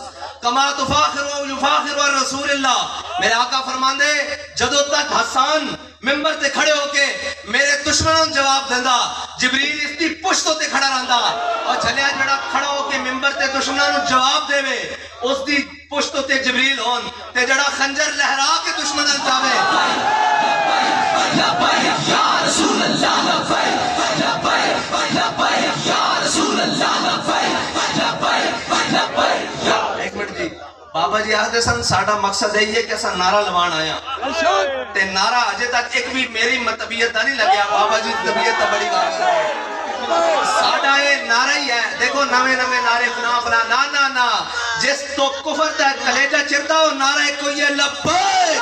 کما تفاخر و یفاخر رسول اللہ۔ میرے آقا فرمان دے جدو تک حسان ممبر تے کھڑے ہو کے میرے دشمنوں جواب دیندہ جبریل اس دی پشتوں تے کھڑا رہندا اور چلیا جڑا کھڑا ہو کے ممبر تے دشمنوں جواب دے وے اس دی پشتوں تے جبریل ہون تے جڑا خنجر لہرا کے دشمنوں جاوے لبیک یا رسول اللہ لبیک لبیک لبیک یا رسول اللہ لبیک لبیک لبیک۔ ایک منٹ جی بابا جی آہدے سن ساڑھا مقصد ہے یہ کہ سن نعرہ لوان آیا تے نعرہ اجے تک ایک بھی میری طبیعت نہیں لگیا، بابا جی طبیعت بڑی بات ہے، ساڑھا یہ نعرہ ہی ہے۔ دیکھو نوے نوے نعرے فنا فنا نا نا نا جس تو کفر تا کلیجہ چرتا ہو نعرہ ایک کوئی ہے لبیک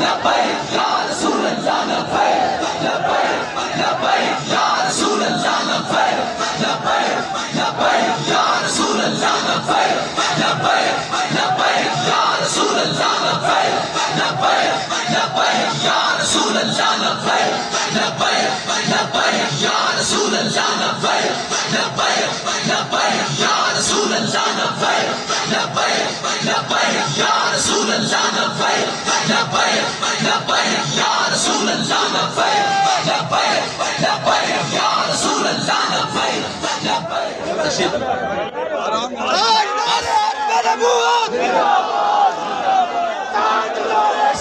لبیک یا رسول اللہ لبیک لبیک لبیک یا رسول اللہ لبیک لبیک لبیک یا رسول اللہ لبیک لبیک لبیک یا رسول اللہ لبیک لبیک لبیک یا رسول اللہ لبیک لبیک لبیک یا رسول اللہ لبیک لبیک لبیک یا رسول اللہ لبیک لبیک لبیک یا رسول اللہ لبیک لبیک لبیک یا رسول اللہ لبیک لبیک لبیک یا رسول اللہ لبیک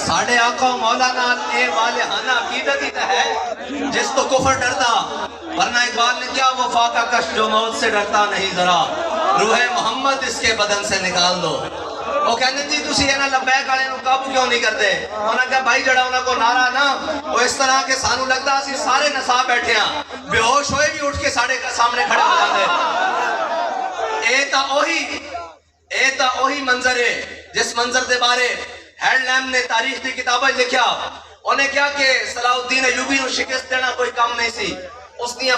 ساڑھے آقا و مولانا اے والہانہ عقیدت ہی تا ہے جس تو کفر ڈرتا، ورنہ اقبال نے کیا وفا کا کش جو موت سے ڈرتا نہیں ذرا روح محمد اس کے بدن سے نکال دو۔ وہ کہنے جی تسی اینا لبیک آلے نو قابو کیوں نہیں کرتے؟ انہوں نے کہا بھائی جڑا انہوں کو نعرہ نا وہ اس طرح کے سانو لگتا اسی سارے نسا بیٹھے ہیں بے ہوش ہوئے بھی اٹھ کے ساڑھے سامنے کھڑے ہو جاتے۔ اے تا اوہی منظر ہے جس منظر دے بارے ہیڈ لیم نے تاریخ دی کتابہ لکھیا، انہیں کیا کہ صلاح الدین ایوبی نو شکست دینا کوئی کام نہیں سی، اس دیاں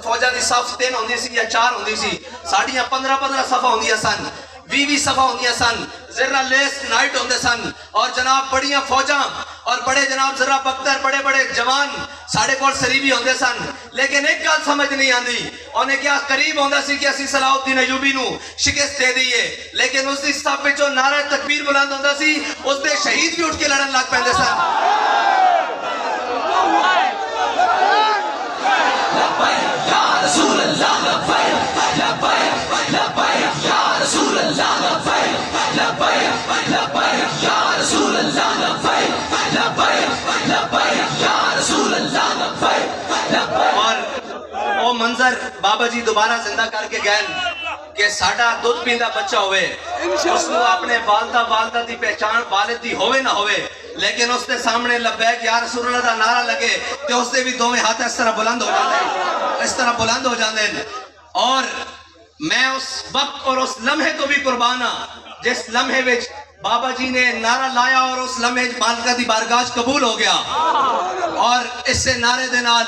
فوجاں دی صف 3 ہوندی سی یا 4 ہوندی سی ساڈیاں 15 صفاں ہوندیاں سن 20 صفاں ہوندیاں سن ذرا لیس نائٹ ہوندے سن اور جناب بڑیاں فوجاں اور بڑے جناب ذرا بختر بڑے بڑے جوان ساڑھے کول سریبی ہوندے سن لیکن ایک گل سمجھ نہیں آندی انہیں کیا قریب ہوندا سی کہ اسی صلاح الدین ایوبی نو شکست دے دیئے لیکن اس دی صف وچوں نعرہ تکبیر بلند ہوندا سی اس دے شہید بھی اٹھ کے لڑن لگ پیندے سن لبیک یا رسول اللہ لبیک لبیک لبیک یا رسول اللہ لبیک لبیک لبیک یا رسول اللہ لبیک لبیک لبیک یا رسول اللہ لبیک اور وہ منظر بابا جی دوبارہ زندہ کر کے گئے کہ ساڑھا دودھ پیندا بچہ ہوئے اس نے اپنے والدہ دی پہچان والد دی ہوئے نہ ہوئے لیکن اس نے سامنے لبیک یا رسول اللہ دا نعرہ لگے تو اس نے بھی دوویں ہاتھ اس طرح بلند ہو جاندے اور میں اس وقت اور اس لمحے تو بھی قربان ہاں جس لمحے وچ بابا جی نے نعرہ لایا اور اس لمحے مالکہ دی بارگاہ قبول ہو گیا اور اس سے نعرے دے نال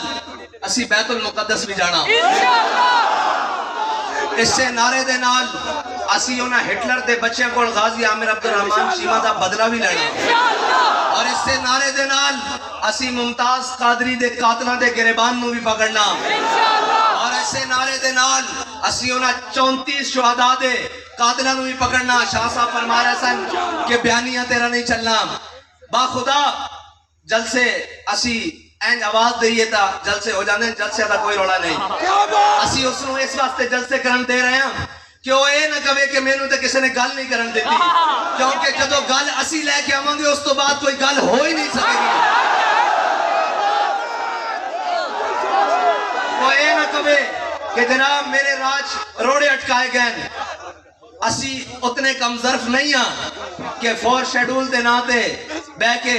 اسی بیت المقدس بھی جانا اس سے نعرے دے نال اسی انہاں ہٹلر دے بچے کو غازی عامر عبدالرحمن شیما دا بدلہ بھی لینا اور اس سے نعرے دے نال اسی ممتاز قادری دے قاتلاں دے گریبان نو بھی پکڑنا اور اس سے نعرے دے نال اسی انہاں 34 شہداء دے قاتلاں نو بھی پکڑنا شاہ صاحب فرما رہے سن کہ بیانیاں تیرا نہیں چلنا با خدا جلسے اسی اینج آواز دئیے تا جلسے ہو جانے جلسے دا کوئی روڑا نہیں اسی اس نو اس واسطے جلسے کرن دے رہے ہیں کہ وہ اے نہ کہے کہ میں نو تے کسی نے گل نہیں کرن دیتی کیونکہ جدو گل اسی لے کے آواں گے اس تو بعد کوئی گل ہو ہی نہیں سکے گی وہ اے نہ کہے کہ جناب میرے راج روڑے اٹکائے گئے اسی اتنے کم ظرف نہیں ہیں کہ 4 شیڈول دے ناتے بے کے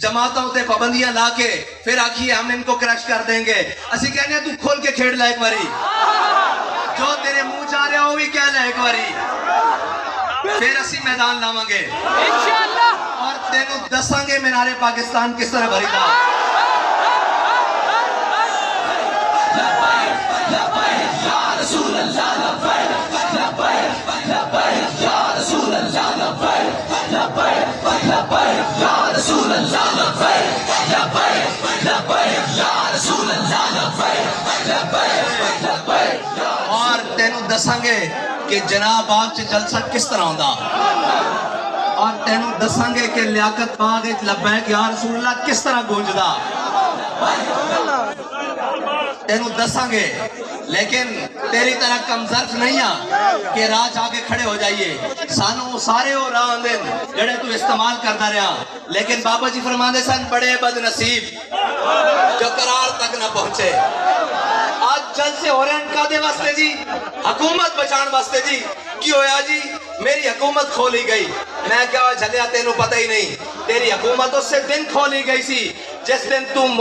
جماعتوں تے پابندیاں لا کے پھر آکھیے ہم ان کو کرش کر دیں گے اسی کہنے ہیں تو کھول کے کھیڑ لے ایک باری جو تیرے منہ جا رہے ہو بھی کہہ لے ایک باری پھر اسی میدان لاواں گے اور تینوں دساں گے مینار پاکستان کس طرح بھری تھا لبیک لبیک یا رسول اللہ لبیک لبیک لبیک یا رسول اللہ لبیک لبیک لبیک یا رسول اللہ لبیک لبیک لبیک یا رسول اللہ لبیک لبیک لبیک اور تینوں دساں گے کہ جناب آگ چ جلسہ کس طرح ہوندا اور تینوں دساں گے کہ لیاقت باغ لبیک یا رسول اللہ کس طرح گونجدا تینوں دساں گے لیکن تیری طرح کم ظرف نہیں ہاں کہ راہ جا کے کھڑے ہو جائیے سانو سارے ہو راہ اندن جڑے تو استعمال کرتا رہا لیکن بابا جی فرماندے سن بڑے بد نصیب جو قرار تک نہ پہنچے آج جلسے ہو رہے ہیں کادے واسطے جی حکومت بچان واسطے جی کی ہویا جی میری حکومت کھولی گئی میں کیا جھلیا تینوں پتہ ہی نہیں تیری حکومت اس سے دن کھولی گئی سی جس دن تم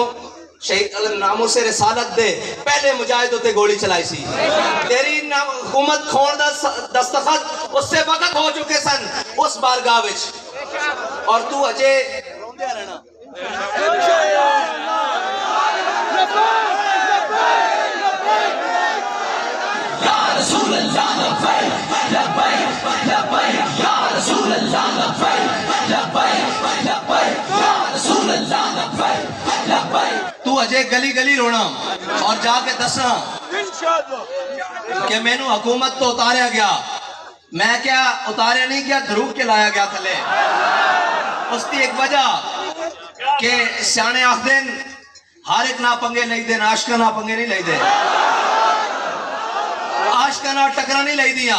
شہید ناموں سے رسالت دے پہلے مجاہدوں تے گولی چلائی سی تیری حکومت کھون دا دستخط اس سے وقت ہو چکے سن اس بارگاہ وچ اور تو اجے روندے رہنا یا رسول اللہ لبیک لبیک لبیک یا رسول اللہ لبیک لبیک لبیک یا رسول اللہ لبیک لبیک تو اجے گلی گلی رونا اور جا کے دسنا کہ میں نو حکومت تو اتاریا گیا میں کیا اتاریا نہیں کیا دھروک کے لایا گیا تھلے اس کی ایک وجہ کہ سیانے آخ دن ہر ایک نا پنگے لئی دے آشکا نا پنگے نہیں لئی دے آشکا نا ٹکرا نہیں لئی دیا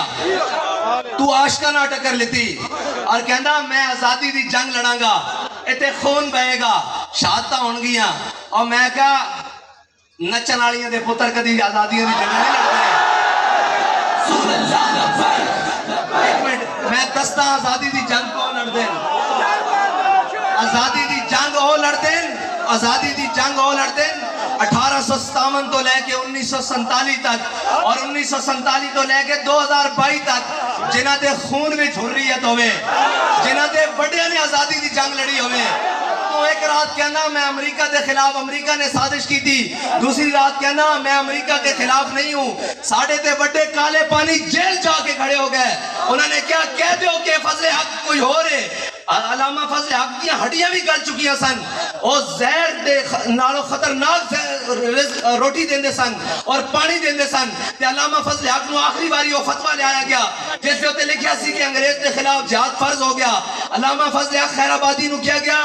تو آشکا نا ٹکر لیتی اور کہندا میں آزادی دی جنگ لڑاں گا اتے خون بہے گا شہادتاں ہون گیاں اور میں کہا نچن والیاں دے پتر کدی آزادیاں دی جنگ نہیں لڑتے ایک منٹ میں دستا آزادی دی جنگ کو لڑ دیں آزادی دی جنگ او لڑ دیں آزادی دی جنگ او لڑ دیں 1857 تو لے کے 1947 تک اور 1947 تو لے کے 2022 تک جنہ دے خون میں حریت ہوئے جنہ دے بڑے نے آزادی دی جنگ لڑی ہوئے کو ایک رات کہنا میں امریکہ کے خلاف امریکہ نے سازش کی تھی, دوسری رات کہنا میں امریکہ کے خلاف نہیں ہوں. ساڑھے تے بڑے کالے پانی جیل جا کے کھڑے ہو گئے. انہوں نے کیا کہہ دیو کہ فضل حق کوئی ہو رہے. علامہ فضل حق دیا ہڈیاں بھی گل چکی ہیں سن, اور زہر دے نالو خطرناک روٹی دیندے سن اور پانی دیندے سن. تے علامہ فضل حق نو آخری باری وہ فتوہ لے آیا گیا جس تے لکھیا سی کہ انگریز کے خلاف جہاد فرض ہو گیا. علامہ فضل حق خیر آبادی نو کیا گیا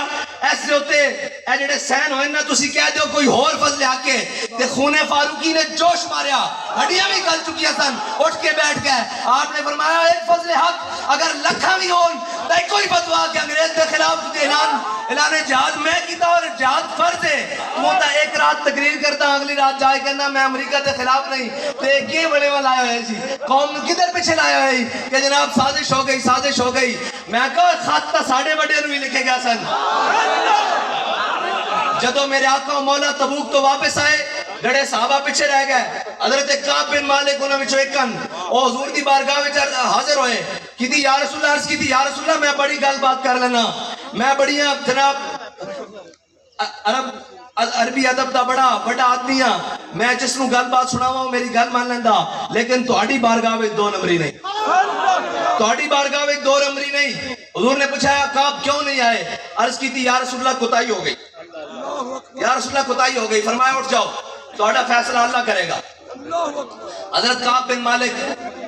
ایسے ہوتے اے جڑے سین ہوئے نا تسی کہہ دیو کوئی اور فضل حق کے. تے خون فاروقی نے جوش ماریا, ہڈیاں بھی گل چکی ہیں سن, اٹھ کے بیٹھ گئے. آپ نے فرمایا ایک فضل حق اگر لکھاں بھی ہون تے کوئی فتویٰ کہ انگریز کے خلاف اعلان جہاد میں کیتا اور جہاد فرض ہے. وہ تا ایک رات تقریر کرتا اگلی رات جائے کہنا میں امریکہ کے خلاف نہیں. تے کی بڑے والا آیا ہوئے سی قوم کدھر پیچھے لایا ہوئی کہ جناب سازش ہو گئی سازش ہو گئی. میں کہا خط تا ساڑھے بڑے نو بھی لکھے گیا سن. جدو میرے آقا و مولا تبوک تو واپس آئے گڑے صحابہ پیچھے رہ گئے. حضرت کعب بن مالک انہوں میں ایکن او حضور دی بارگاہ میں حاضر ہوئے کی تھی یا رسول اللہ عرض کی تھی یا رسول اللہ میں بڑی گل بات کر لینا, میں بڑی جناب عربی ادب دا بڑا آدمی ہاں, میں جس نو گل بات سناواں میری گل مان لیندا, لیکن تہاڈی بارگاہ وچ دو نمبری نہیں, تہاڈی بارگاہ وچ دو نمبری نہیں. حضور نے پوچھا کعب کیوں نہیں آئے؟ عرض کی تھی یا رسول اللہ کوتاہی ہو گئی, یا رسول اللہ کوتاہی ہو گئی. فرمایا اٹھ جاؤ تہاڈا فیصلہ اللہ کرے گا. حضرت کعب بن مالک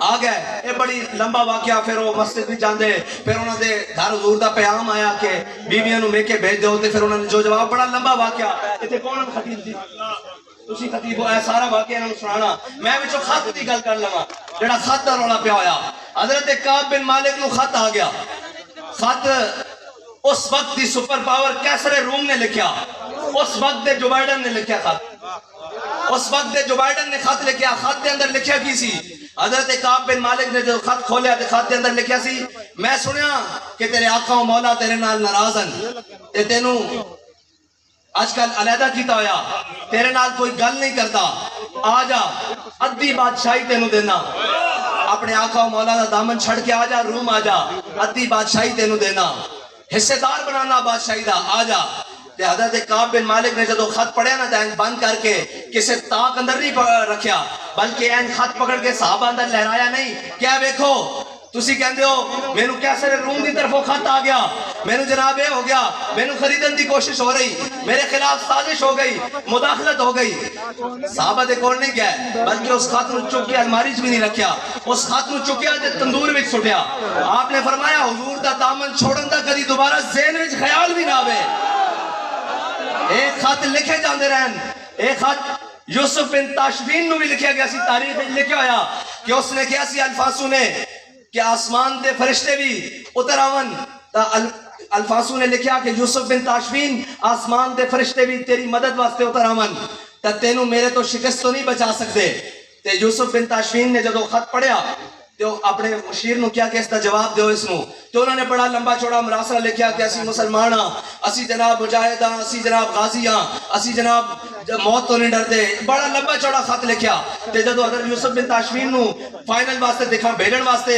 آ گئے, یہ بڑی لمبا واقعہ. پھر وہ مسجد بھی جاندے, پھر انہوں نے گھر حضور دا پیغام آیا کہ بیویاں نو میکے بھیج دیو, تے پھر انہوں نے جو جواب, بڑا لمبا واقعہ. ایتھے کون خطیب سی تسی خطیب ہو, اے سارا واقعہ انہوں نے سنانا. میں وچوں خط دی گل کر لواں جڑا خط دا رولا پیا ہویا. حضرت کعب بن مالک نو خط آ گیا. خط اس وقت دی سپر پاور کیسر روم نے لکھیا, اس وقت دے جو بائیڈن نے لکھیا خط, اس وقت دے جو بائیڈن نے خط لکھیا. خط دے اندر لکھیا کی سی؟ حضرت کعب بن مالک نے جو خط کھولیا تے خط دے اندر لکھیا سی میں سنیا کہ تیرے آقا و مولا تیرے نال ناراض ہیں تے تینوں آج کل علیحدہ کیتا ہویا, تیرے نال کوئی گل نہیں کرتا, آ جا ادھی بادشاہی تینوں دینا, اپنے آقا و مولا دا دامن چھڑ کے آ جا, روم آ جا, ادھی بادشاہی تینوں دینا, حصے دار بنانا بادشاہی دا, آ جا. تے حضرت کعب بن مالک نے جدو خط پڑھیا نا تے بند کر کے کسے تاک اندر نہیں رکھیا, بلکہ این خط پکڑ کے صحابہ اندر لہرایا نہیں. کیا دیکھو تسی کہندے ہو مینوں کیسر روم دی طرفوں خط آ گیا, مینوں جناب یہ ہو گیا, مینوں خریدن دی کوشش ہو رہی, میرے خلاف سازش ہو گئی, مداخلت ہو گئی. صحابہ دے کول نہیں گئے بلکہ اس خط نو چک کے الماری وچ بھی نہیں رکھیا, اس خط نو چکیا تے تندور وچ سٹیا. آپ نے فرمایا حضور دا دامن چھوڑن دا کدی دوبارہ ذہن وچ خیال بھی نہ آوے. ایک خط لکھے جاندے رہن, ایک خط یوسف بن تاشفین نو بھی لکھیا گیا سی, تاریخ لکھیا ہویا کہ اس نے کیا سی الفاسو نے کہ آسمان دے فرشتے بھی اتر آون. الفاسو نے لکھیا کہ یوسف بن تاشفین آسمان دے فرشتے بھی تیری مدد واسطے اتر آون, تا تینوں میرے تو شکست تو نہیں بچا سکتے. تے یوسف بن تاشفین نے جدو خط پڑھیا تو اپنے مشیر نو کیا کہ اس دا جواب دیو اس نو, تو انہوں نے بڑا لمبا چوڑا مراسلہ لکھیا کہ اسی مسلمان ہاں, اسی جناب مجاہد ہاں, اسی جناب غازی ہاں, اسی جناب موت تو نہیں ڈرتے, بڑا لمبا چوڑا خط لکھیا. تے جدو حضرت یوسف بن تاشفین نو فائنل واسطے بھیجن واسطے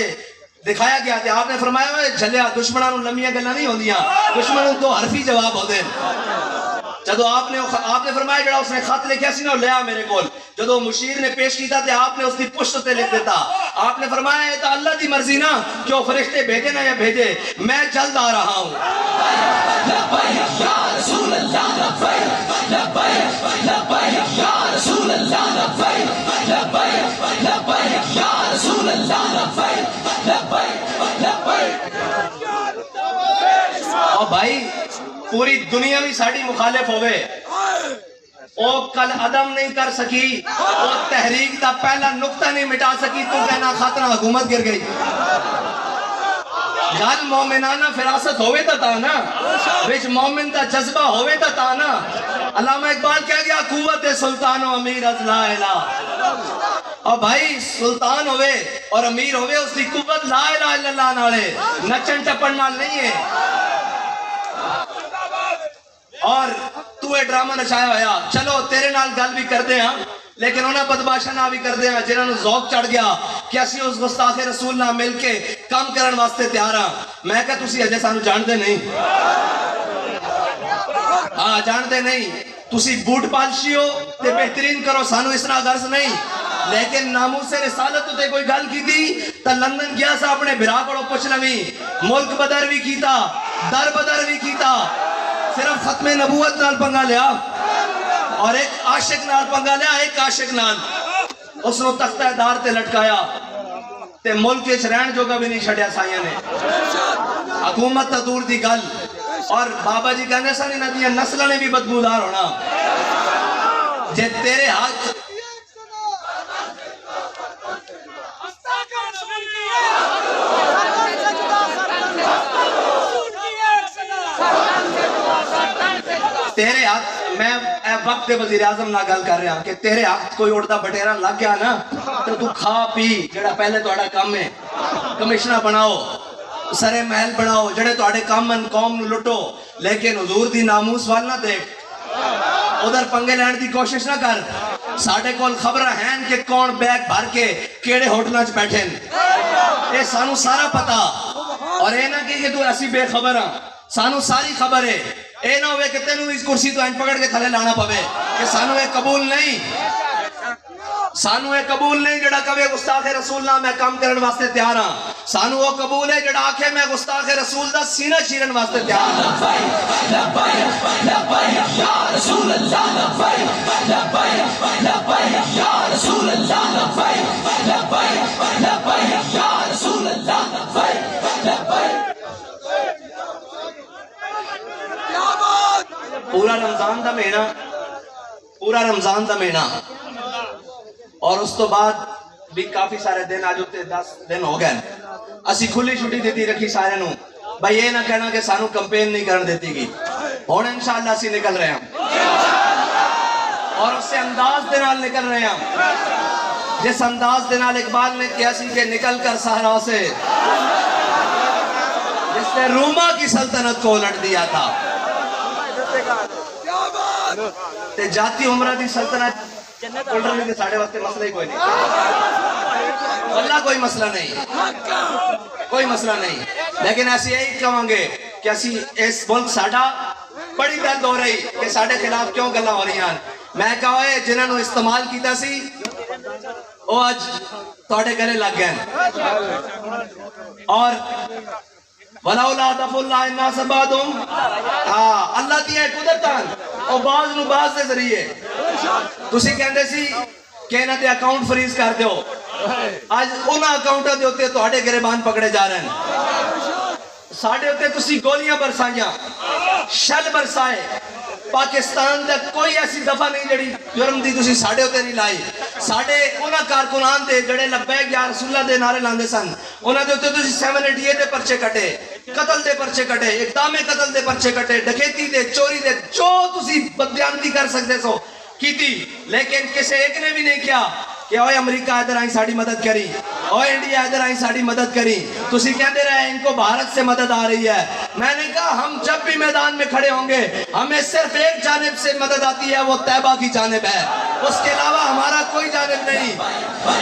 دکھایا گیا تے آپ نے فرمایا جھلیا دشمناں نو لمیاں گلاں نہیں ہوندیاں, دشمناں تو حرفی جواب ہوندے. جدو آپ نے فرمایا جڑا اس نے خط لکھیا سی نا لیا میرے کول, جدو مشیر نے پیش کیتا تے آپ نے اس دی پشت تے لکھ دیتا. آپ نے فرمایا یہ تو اللہ دی مرضی نا کہ وہ فرشتے بھیجے نہ یا بھیجے, میں جلد آ رہا ہوں. لبیک یا رسول اللہ لبیک, لبیک لبیک یا رسول اللہ لبیک, لبیک لبیک یا رسول اللہ لبیک, لبیک لبیک. اور بھائی پوری دنیا بھی ساڑی مخالف ہوئے, او کل عدم نہیں کر سکی, او تحریک دا پہلا نقطہ نہیں مٹا سکی, تو کہنا خاطرہ حکومت گر گئی. گل مومنانہ فراست ہوئے تا نا, بچ مومن دا جذبہ ہوئے تا نا. علامہ اقبال کہہ گیا قوت سلطان و امیر از لا الہ, اور بھائی سلطان ہوئے اور امیر ہوئے اس دی قوت لا الہ الا اللہ نالے, نچن ٹپن نال نہیں ہے. اور تو اے ڈرامہ نچایا ہویا, چلو تیرے نال گل بھی کر دے ہاں, لیکن انہاں بدماشاں نہ بھی کر دے ہاں جنہاں نو ذوق چڑھ گیا کہ اسی اس گستاخ رسول نال مل کے کام کرن واسطے تیار ہاں. میں کہا تسی اجے سانو جانتے نہیں, ہاں جانتے نہیں تسی بوٹ پالشی ہو تے بہترین کرو سانو اس طرح غرض نہیں لیکن ناموس رسالت تے کوئی گل کی تھی تا لندن گیا سا اپنے بھرا کو پوچھ لویں ملک بدر بھی کیتا در بدر بھی کیتا صرف ختم نبوت نال پنگا لیا اور ایک عاشق نال پنگا لیا ایک عاشق نال اس نو تختہ دار تے لٹکایا تے ملک وچ رہن جوگا بھی نہیں چھڈیا سائیاں نے حکومت تا دور دی گل اور بابا جی کہنے سن انہاں دی نسلاں نے بھی بدبودار ہونا جے تیرے ہاتھ تیرے ہاتھ میں وقت وزیر اعظم نہ گل کر رہا کہ تیرے ہاتھ کوئی اڑتا بٹیرا لگ گیا نا تو کھا پی جڑا پہلے تہاڈا کام ہے کمشنر بناؤ سرے محل بناؤ جڑے تہاڈے کام ان قوم نو لٹو لیکن حضور دی ناموس وال نہ دیکھ ادھر پنگے لین دی کوشش نہ کر ساڈے کول خبراں ہیں کہ کون بیگ بھر کے کیڑے ہوٹلاں وچ بیٹھے اے سانو سارا پتا اور اے نہ کہ تو اسی بے خبر ہاں سانو ساری خبر ہے اے نہ ہوئے کہ تینوں اس کرسی تو پکڑ کے تھلے لانا پوے کہ سانو اے قبول نہیں سانو اے قبول نہیں جڑا کہے گستاخ رسول نہ میں کام کرن واسطے تیار ہاں سانو وہ قبول ہے جڑا آکھے میں گستاخ رسول دا سینہ چیرن واسطے تیار ہاں لبیک لبیک یا رسول اللہ لبیک لبیک لبیک یا رسول اللہ لبیک لبیک لبیک یا رسول اللہ لبیک لبیک پورا رمضان دا مہینہ اور اس تو بعد بھی کافی سارے دن آج ہوتے 10 دن ہو گئے اسی کھلی چھٹی دیتی رکھی سارے نو بھائی یہ نہ کہنا کہ سانو کمپین نہیں کرن دیتی گی اور انشاءاللہ اسی نکل رہے ہیں اور اس سے انداز دنال نکل رہے ہیں جس انداز دنال اقبال نے کیا سی کہ نکل کر صحرا سے جس نے روما کی سلطنت کو الٹ دیا تھا تے جاتی عمرہ دی سلطنت الٹنے کے ساڑھے وقت مسئلہ ہی کوئی نہیں اللہ کوئی مسئلہ نہیں کوئی مسئلہ نہیں لیکن ایسی یہی کہوں گے کہ ایسی اس ملک ساڑھا بڑی درد ہو رہی کہ ساڑھے خلاف کیوں گلہ ہو رہی ہیں میں کہا ہے جنہوں نے استعمال کیتا سی وہ آج توڑے گلے لگ گئے اور وَلَوْلَا دَفُ اللَّهِ النَّاسَ بَعْضُهُمْ اللہ دیا ہے قدرتاً اور بعض نو بعض دے ذریعے تسی کہندے سی کہ انہاں دے اکاؤنٹ فریز کر دیو آج انہاں اکاؤنٹاں دے ہوتے تہاڈے گریبان پکڑے جا رہے ہیں ساڈے ہوتے تسی گولیاں برسائیاں شل برسائے پاکستان دا کوئی ایسی دفعہ نہیں جڑی جرم دی تسی ساڑھے ہوتے نہیں لائی ساڑھے انہاں کارکنان دے جڑے لبیک یا رسول اللہ دے نعرے لاندے سن انہاں دے ہوتے تسی 788 دے پرچے کٹے قتل دے پرچے کٹے اقدام قتل دے پرچے کٹے ڈکیتی دے چوری دے جو تسی بدیانتی کر سکتے سو کی تھی لیکن کسے ایک نے بھی نہیں کیا کہ اوہ امریکہ ادھر آئیں ساڑھی مدد کری اوہ انڈیا ادھر آئیں ساڑھی مدد کری تسی کہندے رہے ان کو بھارت سے مدد آ رہی ہے میں نے کہا ہم جب بھی میدان میں کھڑے ہوں گے ہمیں صرف ایک جانب سے مدد آتی ہے وہ طیبہ کی جانب ہے اس کے علاوہ ہمارا کوئی جانب نہیں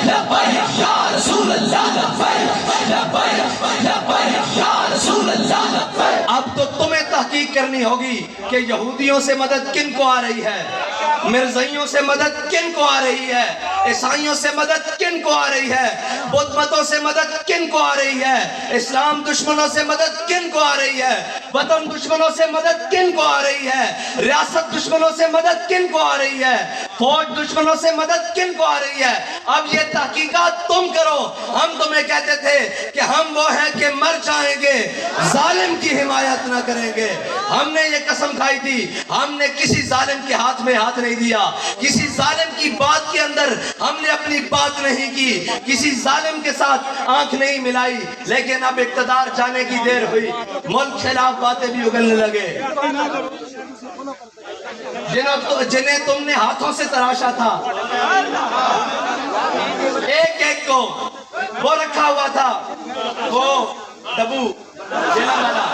لبیک یا رسول اللہ لبیک لبیک لبیک یا رسول اللہ لبیک اب تو تمہیں تحقیق کرنی ہوگی کہ یہودیوں سے مدد کن کو آ رہی ہے مرزائیوں سے مدد کن کو آ رہی ہے عیسائیوں سے مدد کن کو آ رہی ہے بدھ متوں سے مدد کن کو آ رہی ہے اسلام دشمنوں سے مدد کن کو آ رہی ہے وطن دشمنوں سے مدد کن کو آ رہی ہے ریاست دشمنوں سے مدد کن کو آ رہی ہے فوج دشمنوں سے مدد کن کو آ رہی ہے اب یہ تحقیقات تم کرو ہم تمہیں کہتے تھے کہ ہم وہ ہیں کہ مر جائیں گے ظالم کی حمایت نہ کریں گے ہم نے یہ قسم کھائی تھی ہم نے کسی ظالم کے ہاتھ میں ہاتھ نہیں دیا کسی ظالم کی بات کے اندر ہم نے اپنی بات نہیں کی کسی ظالم کے ساتھ آنکھ نہیں ملائی لیکن اب اقتدار جانے کی دیر ہوئی ملک خلاف باتیں بھی اگلنے لگے جنہیں تم نے ہاتھوں سے تراشا تھا ایک ایک کو وہ رکھا ہوا تھا وہ ڈبو جیلم والا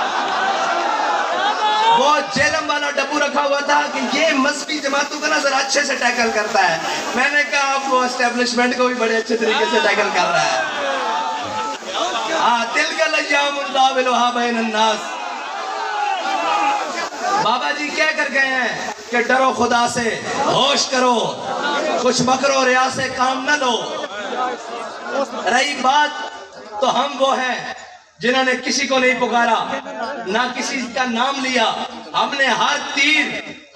وہ جیلم والا ڈبو رکھا ہوا تھا کہ یہ مذہبی جماعتوں کا نظر اچھے سے ٹیکل کرتا ہے میں نے کہا اب وہ اسٹیبلشمنٹ کو بھی بڑے اچھے طریقے سے ٹیکل کر رہا ہے تِلْكَ الْأَيَّامُ نُدَاوِلُهَا بَيْنَ النَّاسِ بابا جی کہہ کر گئے ہیں کہ ڈرو خدا سے، ہوش کرو، کچھ مکر و ریا سے کام نہ لو۔ رہی بات تو ہم وہ ہیں جنہوں نے کسی کو نہیں پکارا، نہ کسی کا نام لیا۔ ہم نے ہر تیر،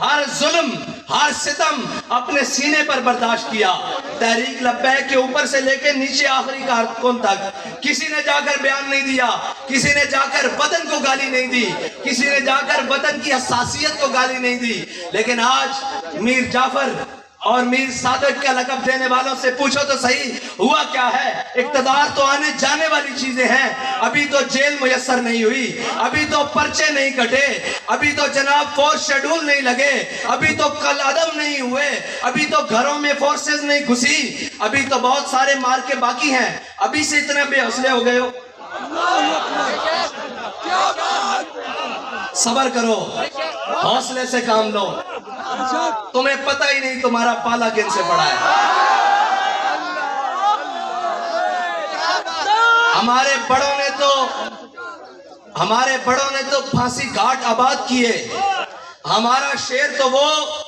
ہر ظلم، ہر ستم اپنے سینے پر برداشت کیا۔ تحریک لبیک کے اوپر سے لے کے نیچے آخری کارکن تک کسی نے جا کر بیان نہیں دیا، کسی نے جا کر وطن کو گالی نہیں دی، کسی نے جا کر وطن کی حساسیت کو گالی نہیں دی۔ لیکن آج میر جعفر اور میر صادق کا لقب دینے والوں سے پوچھو تو صحیح ہوا کیا ہے؟ اقتدار تو آنے جانے والی چیزیں ہیں، ابھی تو جیل میسر نہیں ہوئی، ابھی تو پرچے نہیں کٹے، ابھی تو جناب فورس شیڈول نہیں لگے، ابھی تو کل عدم نہیں ہوئے، ابھی تو گھروں میں فورسز نہیں گھسی، ابھی تو بہت سارے مار کے باقی ہیں۔ ابھی سے اتنے بے حوصلے ہو گئے ہو؟ صبر کرو، حوصلے سے کام لو، تمہیں پتہ ہی نہیں تمہارا پالا کن سے پڑا ہے۔ ہمارے بڑوں نے تو پھانسی گھاٹ آباد کیے۔ ہمارا شیر تو وہ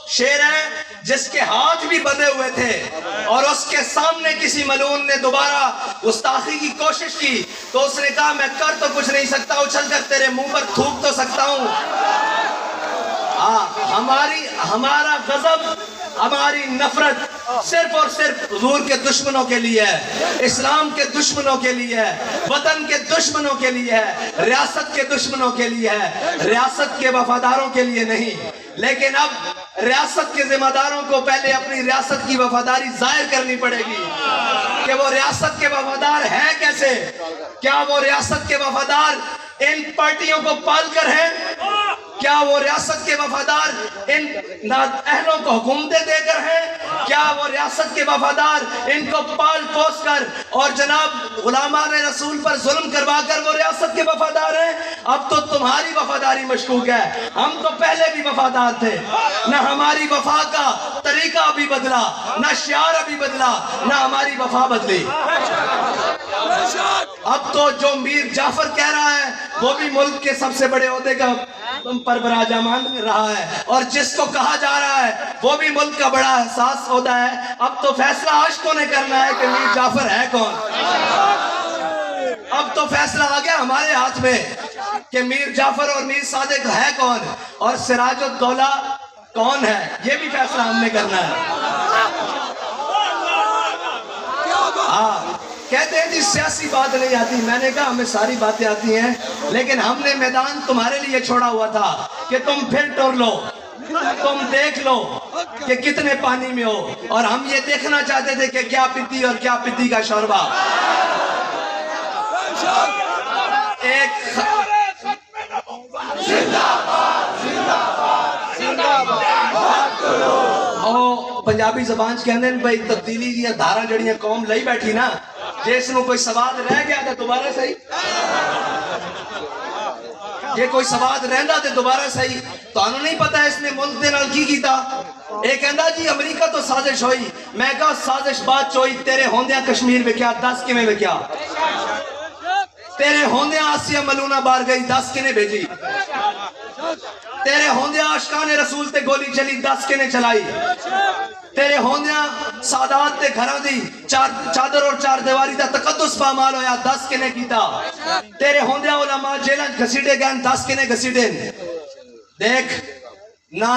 شیر ہے جس کے ہاتھ بھی بندھے ہوئے تھے، اور اس کے سامنے کسی ملعون نے دوبارہ گستاخی کی کوشش کی تو اس نے کہا میں کر تو کچھ نہیں سکتا، اچھل کر تیرے منہ پر تھوک تو سکتا ہوں۔ ہمارا غضب، ہماری نفرت صرف اور صرف حضور کے دشمنوں کے لیے ہے، اسلام کے دشمنوں کے لیے ہے، وطن کے دشمنوں کے لیے ہے، ریاست کے دشمنوں کے لیے ہے، ریاست کے وفاداروں کے لیے نہیں۔ لیکن اب ریاست کے ذمہ داروں کو پہلے اپنی ریاست کی وفاداری ظاہر کرنی پڑے گی کہ وہ ریاست کے وفادار ہیں کیسے۔ کیا وہ ریاست کے وفادار ان پارٹیوں کو پال کر ہیں؟ کیا وہ ریاست کے وفادار ان اہلوں کو حکومتیں دے کر ہیں؟ کیا وہ ریاست کے وفادار ان کو پال پوس کر اور جناب غلامان رسول پر ظلم کروا کر وہ ریاست کے وفادار ہیں؟ اب تو تمہاری وفاداری مشکوک ہے، ہم تو پہلے بھی وفادار تھے، نہ ہماری وفا کا طریقہ ابھی بدلا، نہ شعار ابھی بدلا، نہ ہماری وفا بدلی۔ اب تو جو میر جعفر کہہ رہا ہے وہ بھی ملک کے سب سے بڑے عہدے کا پر براجمان رہا ہے، اور جس کو کہا جا رہا ہے وہ بھی ملک کا بڑا حساس عہدہ ہے۔ اب تو فیصلہ عاشقوں نے کرنا ہے کہ میر جعفر ہے کون۔ اب تو فیصلہ آ گیا ہمارے ہاتھ میں کہ میر جعفر اور میر صادق ہے کون، اور سراج الدولہ کون ہے، یہ بھی فیصلہ ہم نے کرنا ہے۔ کہتے ہیں جی سیاسی بات نہیں آتی، میں نے کہا ہمیں ساری باتیں آتی ہیں، لیکن ہم نے میدان تمہارے لیے چھوڑا ہوا تھا کہ تم پھر ٹور لو، تم دیکھ لو کہ کتنے پانی میں ہو، اور ہم یہ دیکھنا چاہتے تھے کہ کیا پتی اور کیا پتی کا شوربہ۔ پنجابی زبان کہندے ہیں بھائی تبدیلی دیا دھارا جڑیاں قوم لئی بیٹھی نا، جس نو کوئی سواد رہ گیا تو دوبارہ صحیح، یہ کوئی سواد رہندا تے دوبارہ صحیح۔ تو انہوں نہیں پتا اس نے ملک دے نال کی کیتا۔ ایک کہندا جی امریکہ تو سازش ہوئی، میں کہا سازش بات چوئی، تیرے ہوندیاں کشمیر وکیا 10 کیویں وکیا، تیرے ہوندیاں آسیہ ملونہ بار گئی 10 کنے بھیجی، تیرے ہوندیاں عاشقان رسول تے گولی چلی 10 کنے چلائی، تیرے ہوندیاں سادات تے گھراں دی چادر اور چار دیواری دا تقدس پامال ہویا 10 کنے کیتا، تیرے ہوندیاں علماء جیلیں گھسیٹے گئے 10 کنے گھسیٹے۔ دیکھ نہ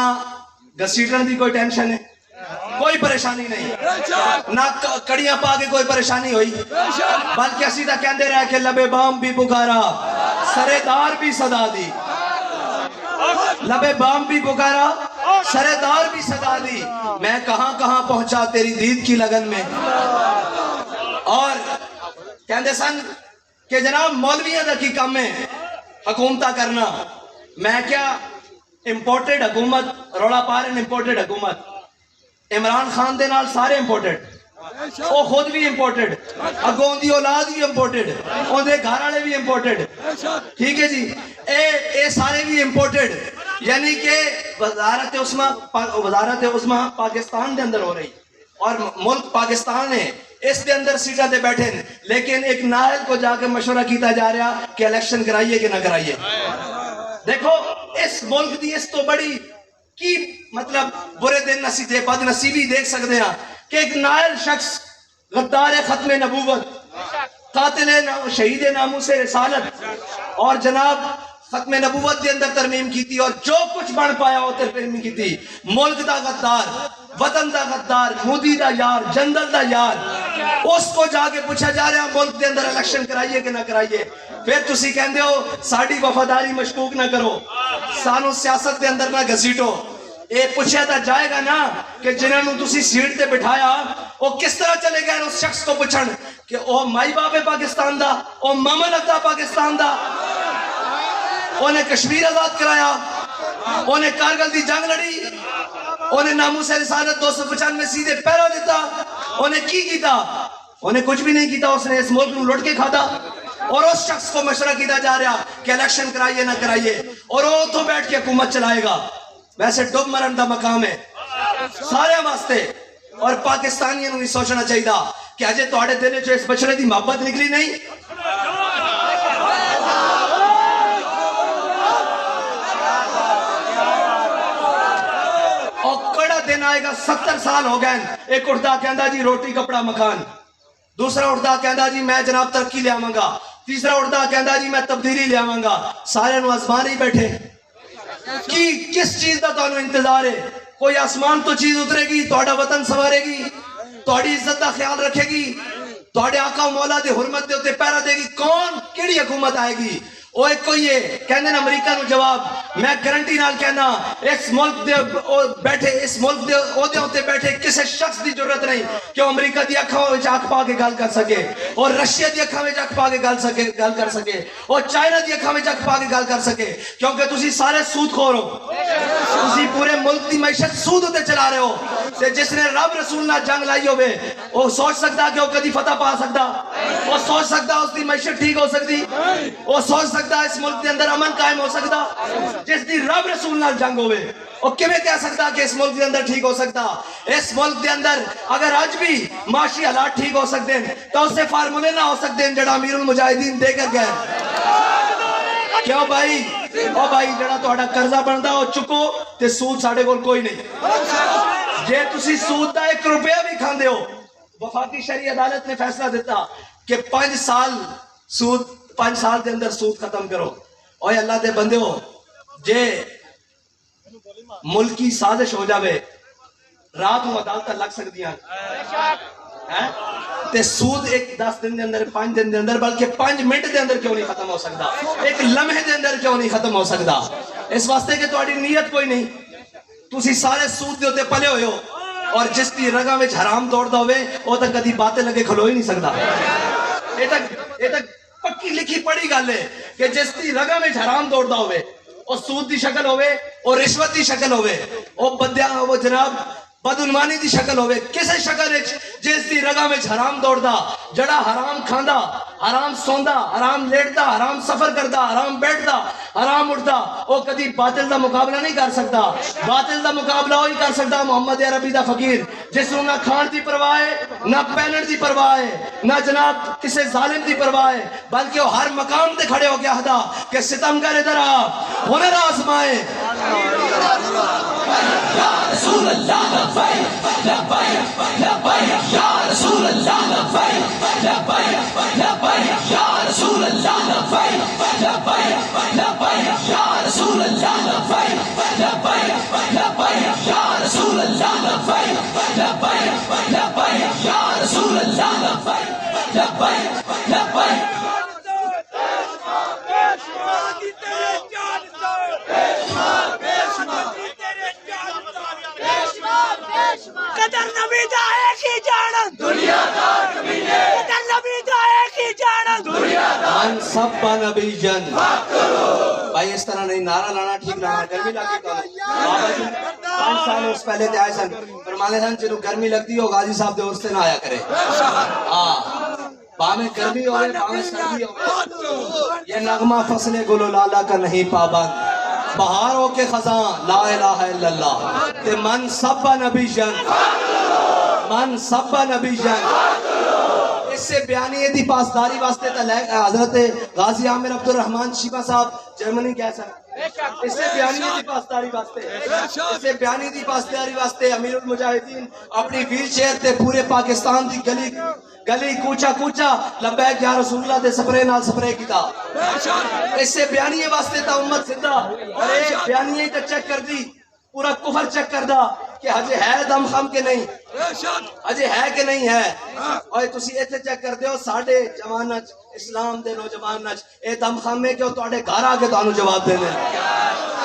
گھسیٹن دی کوئی ٹینشن ہے، کوئی پریشانی نہیں، نہ کڑیاں پا کے کوئی پریشانی ہوئی، بلکہ اسی دا کہندے رہے کہ لبے بام بھی پکارا سرے دار بھی صدا دی، لبے بام بھی پکارا سرے دار بھی صدا دی، میں کہاں کہاں پہنچا تیری دید کی لگن میں۔ اور کہندے سن کہ جناب مولویاں دا کی کم ہے حکومتہ کرنا، میں کیا امپورٹڈ حکومت روڑا پا رہے ہیں، امپورٹڈ حکومت عمران خان دے نال سارے امپورٹڈ، وہ خود بھی امپورٹڈ، اگوں دی اولاد بھی امپورٹڈ، ان دے گھر والے بھی امپورٹڈ، ٹھیک ہے جی، اے سارے بھی امپورٹڈ، یعنی کہ وزارت عظمیٰ پاکستان دے اندر ہو رہی، اور ملک پاکستان ہے، اس دے اندر سیٹا دے بیٹھے ہیں، لیکن ایک نااہل کو جا کے مشورہ کیتا جا رہا کہ الیکشن کرائیے کہ نہ کرائیے۔ دیکھو اس ملک دی اس تو بڑی کی مطلب برے دن نصیب بد نصیبی دیکھ سکتے ہیں کہ ایک نائل شخص غدار ختم نبوت، قاتل شہید ناموس رسالت اور جناب ختم نبوت دے اندر ترمیم کی تھی، اور جو کچھ بن پایا وہ ترمیم کی تھی. ملک دا غدار، وطن دا غدار، مودی دا یار، جنرل دا یار، اس کو جا کے پوچھا جا رہا ملک دے اندر الیکشن کرائیے کہ نہ کرائیے. پھر تسی کہندے ہو ساڑی وفاداری مشکوک نہ کرو، سانو سیاست دے اندر نہ گھسیٹو. اے پوچھا تا جائے گا نا کہ جنہوں نے تسی سیٹ تے بٹھایا وہ کس طرح چلے گئے اس شخص کو پوچھن کہ او مائی باپ پاکستان دا، او ماما لگتا پاکستان دا، انہیں کشمیر آزاد کرایا، انہیں کارگل دی جنگ لڑی، انہیں ناموس رسالت 295 سیدھے پیرا دیتا. انہیں کی کیتا؟ انہیں کچھ بھی نہیں کیتا. اس نے اس ملک کو لوٹ کے کھاتا. اور اس شخص کو مشورہ کیتا جا رہا کہ الیکشن کرائیے نہ کرائیے، اور وہ تو بیٹھ کے حکومت چلائے گا. ویسے ڈب مرن دا مقام ہے سارے واسطے. اور پاکستانیوں بھی سوچنا چاہیے کہ اجے تواڈے دل وچ اس بچڑے دی محبت نکلی نہیں. اور کڑا دن آئے گا، 70 سال ہو گئے. ایک اٹھتا کہندا جی روٹی کپڑا مکان، دوسرا اٹھتا کہندا جی میں جناب ترقی لے آواں گا، تیسرا اٹھتا کہندا جی میں تبدیلی لے آواں گا. سارے نو آسمان ہی بیٹھے کی کس چیز دا تانوں انتظار ہے؟ کوئی آسمان تو چیز اترے گی، تہاڈا وطن سوارے گی، تہاڈی عزت دا خیال رکھے گی، تہاڈے آقا و مولا دے حرمت دے اوتے پہرا دے گی. کون کیڑی حکومت آئے گی؟ وہ ایک کوئی ہے کہندے نے امریکہ نو جواب میں گارنٹی نال کہنا اس ملک دے بیٹھے اس ملک دے عہدے اوتے بیٹھے کسی شخص دی ضرورت نہیں کہ وہ امریکہ دی اکھاں وچ اکھ پا کے گل کر سکے، اور رشیا دی اکھاں وچ اکھ پا کے گل کر سکے، اور چائنا دی اکھاں وچ اکھ پا کے گل کر سکے. کیونکہ تسی سارے سود خور ہو، تسی پورے ملک دی معیشت سود تے چلا رہے ہو. تے جس نے رب رسول نال جنگ لائی ہوے وہ سوچ سکتا کہ وہ کدی فتح پا سکتا؟ وہ سوچ سکتا اس دی معیشت ٹھیک ہو سکتی؟ وہ سوچ سکتا اس ملک دے اندر امن قائم ہو سکتا؟ جس دی رب رسول نال جنگ ہوئے وہ کیویں کہہ سکتا کہ اس ملک دے اندر ٹھیک ہو سکتا؟ اس ملک دے اندر اگر آج بھی معاشی حالات ٹھیک ہو سکتے ہیں تو اس سے فارمولے نہ ہو سکتے ہیں جڑا امیر المجاہدین دے کر گئے. کیوں بھائی؟ او بھائی جڑا تہاڈا قرضہ بندا او چکو تے سود ساڈے کول کوئی نہیں. جے تسی سود دا 1 روپیہ بھی کھاندے ہو، وفاقی شرعی عدالت نے فیصلہ دیتا کہ 5 سال دے اندر سود ختم کرو. اوے اللہ دے بندے ہو، جے ملکی سازش ہو جاوے رات کو عدالت لگ سکتی ہیں تے سود ایک 10 دن دے اندر 5 دن دے اندر بلکہ 5 منٹ دے اندر کیوں نہیں ختم ہو سکتا؟ ایک لمحے دے اندر کیوں نہیں ختم ہو سکتا؟ اس واسطے کہ تہاڈی نیت کوئی نہیں. تسی سارے سود دے اوتے پلے ہوئے ہو، اور جس دی رگاں وچ حرام دوڑدا ہوئے وہ تک کدی باتیں لگے کھلو ہی نہیں سکتا. یہ تک پکی لکھی پڑی گل ہے کہ جس دی رگاں وچ حرام دوڑدا ہوئے، وہ سود دی شکل ہوئے، اور رشوت دی شکل ہوئے، وہ جناب بدعنوانی دی شکل ہوئے، کسے شکل وچ جس دی رگاں وچ حرام دوڑدا، جڑا حرام کھاندا، حرام سوندا، حرام لیٹدا، حرام سفر کردا، حرام بیٹھدا، حرام اٹھدا، وہ کدی باطل دا مقابلہ نہیں کر سکتا. باطل دا مقابلہ وہی کر سکتا محمد عربی دا فقیر جس نوں نہ کھان دی پرواہ ہے، نہ پہنن دی پرواہ ہے، نہ جناب کسے ظالم دی پرواہ ہے، بلکہ وہ ہر مقام تے کھڑے ہو کے آہدا کہ ستمگر ادھر آ، ہنر آزمائے. یا رسول اللہ لبیک لبیک لبیک یا رسول اللہ لبیک لبیک لبیک یا رسول اللہ لبیک لبیک لبیک یا رسول اللہ لبیک لبیک لبیک یا رسول اللہ لبیک لبیک لبیک یا رسول اللہ لبیک لبیک لبیک. قدر نبی دا ایک ہی جانن دنیا دار کبھی نے، قدر نبی دا ایک ہی جانن دنیا دار. من سب نبی جن بھائی اس طرح نہیں نعرہ لانا ٹھیک نہ ہے. گرمی لگی تو بابا جی 5 سال اس پہلے تے آئے سن فرمانے سن جنوں گرمی لگتی ہو غازی صاحب دے عرس تے نہ آیا کرے. باہمیں گرمی ہوئے باہمیں سردی ہوئے، یہ نغمہ فصل گل و لالا کا نہیں پابند، بہار ہو کے خزاں لا الہ الا اللہ. تے من سب نبی جن، من سب نبی جن. اس سے بیانیے دی پاسداری واسطے حضرت غازی عامر عبد الرحمن شیبہ صاحب جرمنی کہہ سکتے اس سے بیانی دی پاسداری واسطے امیر المجاہدین اپنی ویل چیئر تے پورے پاکستان دی گلی کوچا لبیک یا رسول اللہ دے سفرے نال سفرے کیتا. اس سے بیانی واسطے تا امت سدھا ارے بیانی تے چیک کر دی پورا کفر چیک کر دا کہ ہجے ہے دم خم کے نہیں, ہجے ہے کہ نہیں ہے. اور تسی ایتھے چیک کر دیو ساڈے جوان وچ اسلام دے نوجوان وچ اے دم خم ہے کہ وہ تواڈے گھر آ کے تانوں جواب دینے.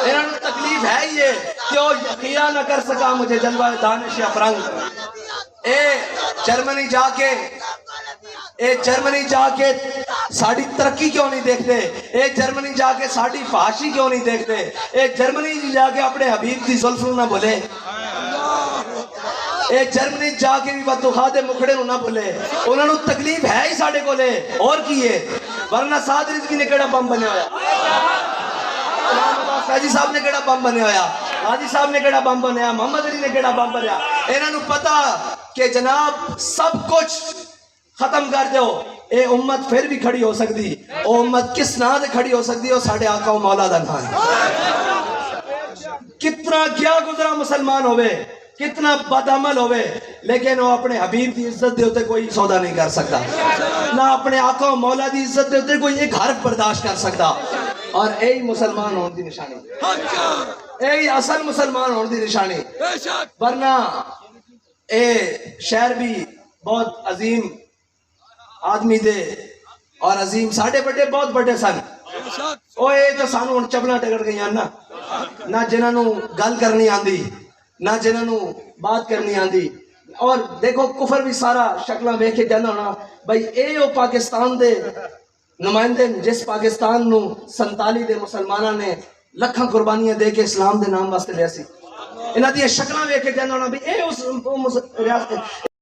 انہاں نوں تکلیف ہے یہ کہ وہ یقین نہ کر سکا مجھے جلوہ دانش افرنگ. اے جرمنی جا کے ساڑی ترقی کیوں نہیں دیکھتے, اے جرمنی جا کے ساڑی فحاشی کیوں نہیں دیکھتے, اے جرمنی جا کے اپنے حبیب دی زلف نہ بھولے, اے جرمنی جا کے بھی بددعا دے مکھڑے نہ بھولے. انہاں نوں تکلیف ہے ہی ساڑے کولے اور کی ہے, ورنہ سعد رزقی نے کیڑا بم بنیا ہویا, قاضی صاحب نے کیڑا بم بنیا ہویا, قاضی صاحب نے کیڑا بم بنیا, محمد علی نے کیڑا بم بنیا. انہاں نوں پتا کہ جناب سب کچھ ختم کر دیو اے امت پھر بھی کھڑی ہو سکتی. او امت کس نام سے کھڑی ہو سکتی ہے, ساڑھے آقا و مولا دا نام ہے. کتنا کیا گزرا مسلمان ہوئے, کتنا بدعمل ہوئے, لیکن وہ اپنے حبیب دی عزت دے ہوتے کوئی سودا نہیں کر سکتا, نہ اپنے آقا و مولا دی عزت دے ہوتے کوئی ایک حرف برداشت کر سکتا. اور اے مسلمان ہونے دی نشانی, اے اصل مسلمان ہونے دی نشانی. ورنہ اے شہر بھی بہت عظیم آدمی دے اور عظیم ساڑھے بڑے بہت بڑے سن. او اے تو سانو ان چبلا ٹکڑ گئی ہیں نہ جنہاں نوں گل کرنی آندی, نہ جنہاں نوں بات کرنی آندی. اور دیکھو کفر بھی سارا شکلاں ویکھ کے کہنا ہونا بھائی اے او پاکستان دے نمائندے جس پاکستان نوں 47 دے مسلماناں نے لکھاں قربانیاں دے کے اسلام دے نام واسطے لیا سی, انہاں دی شکلاں ویکھ کے کہنا ہونا بھی اے اس ریاست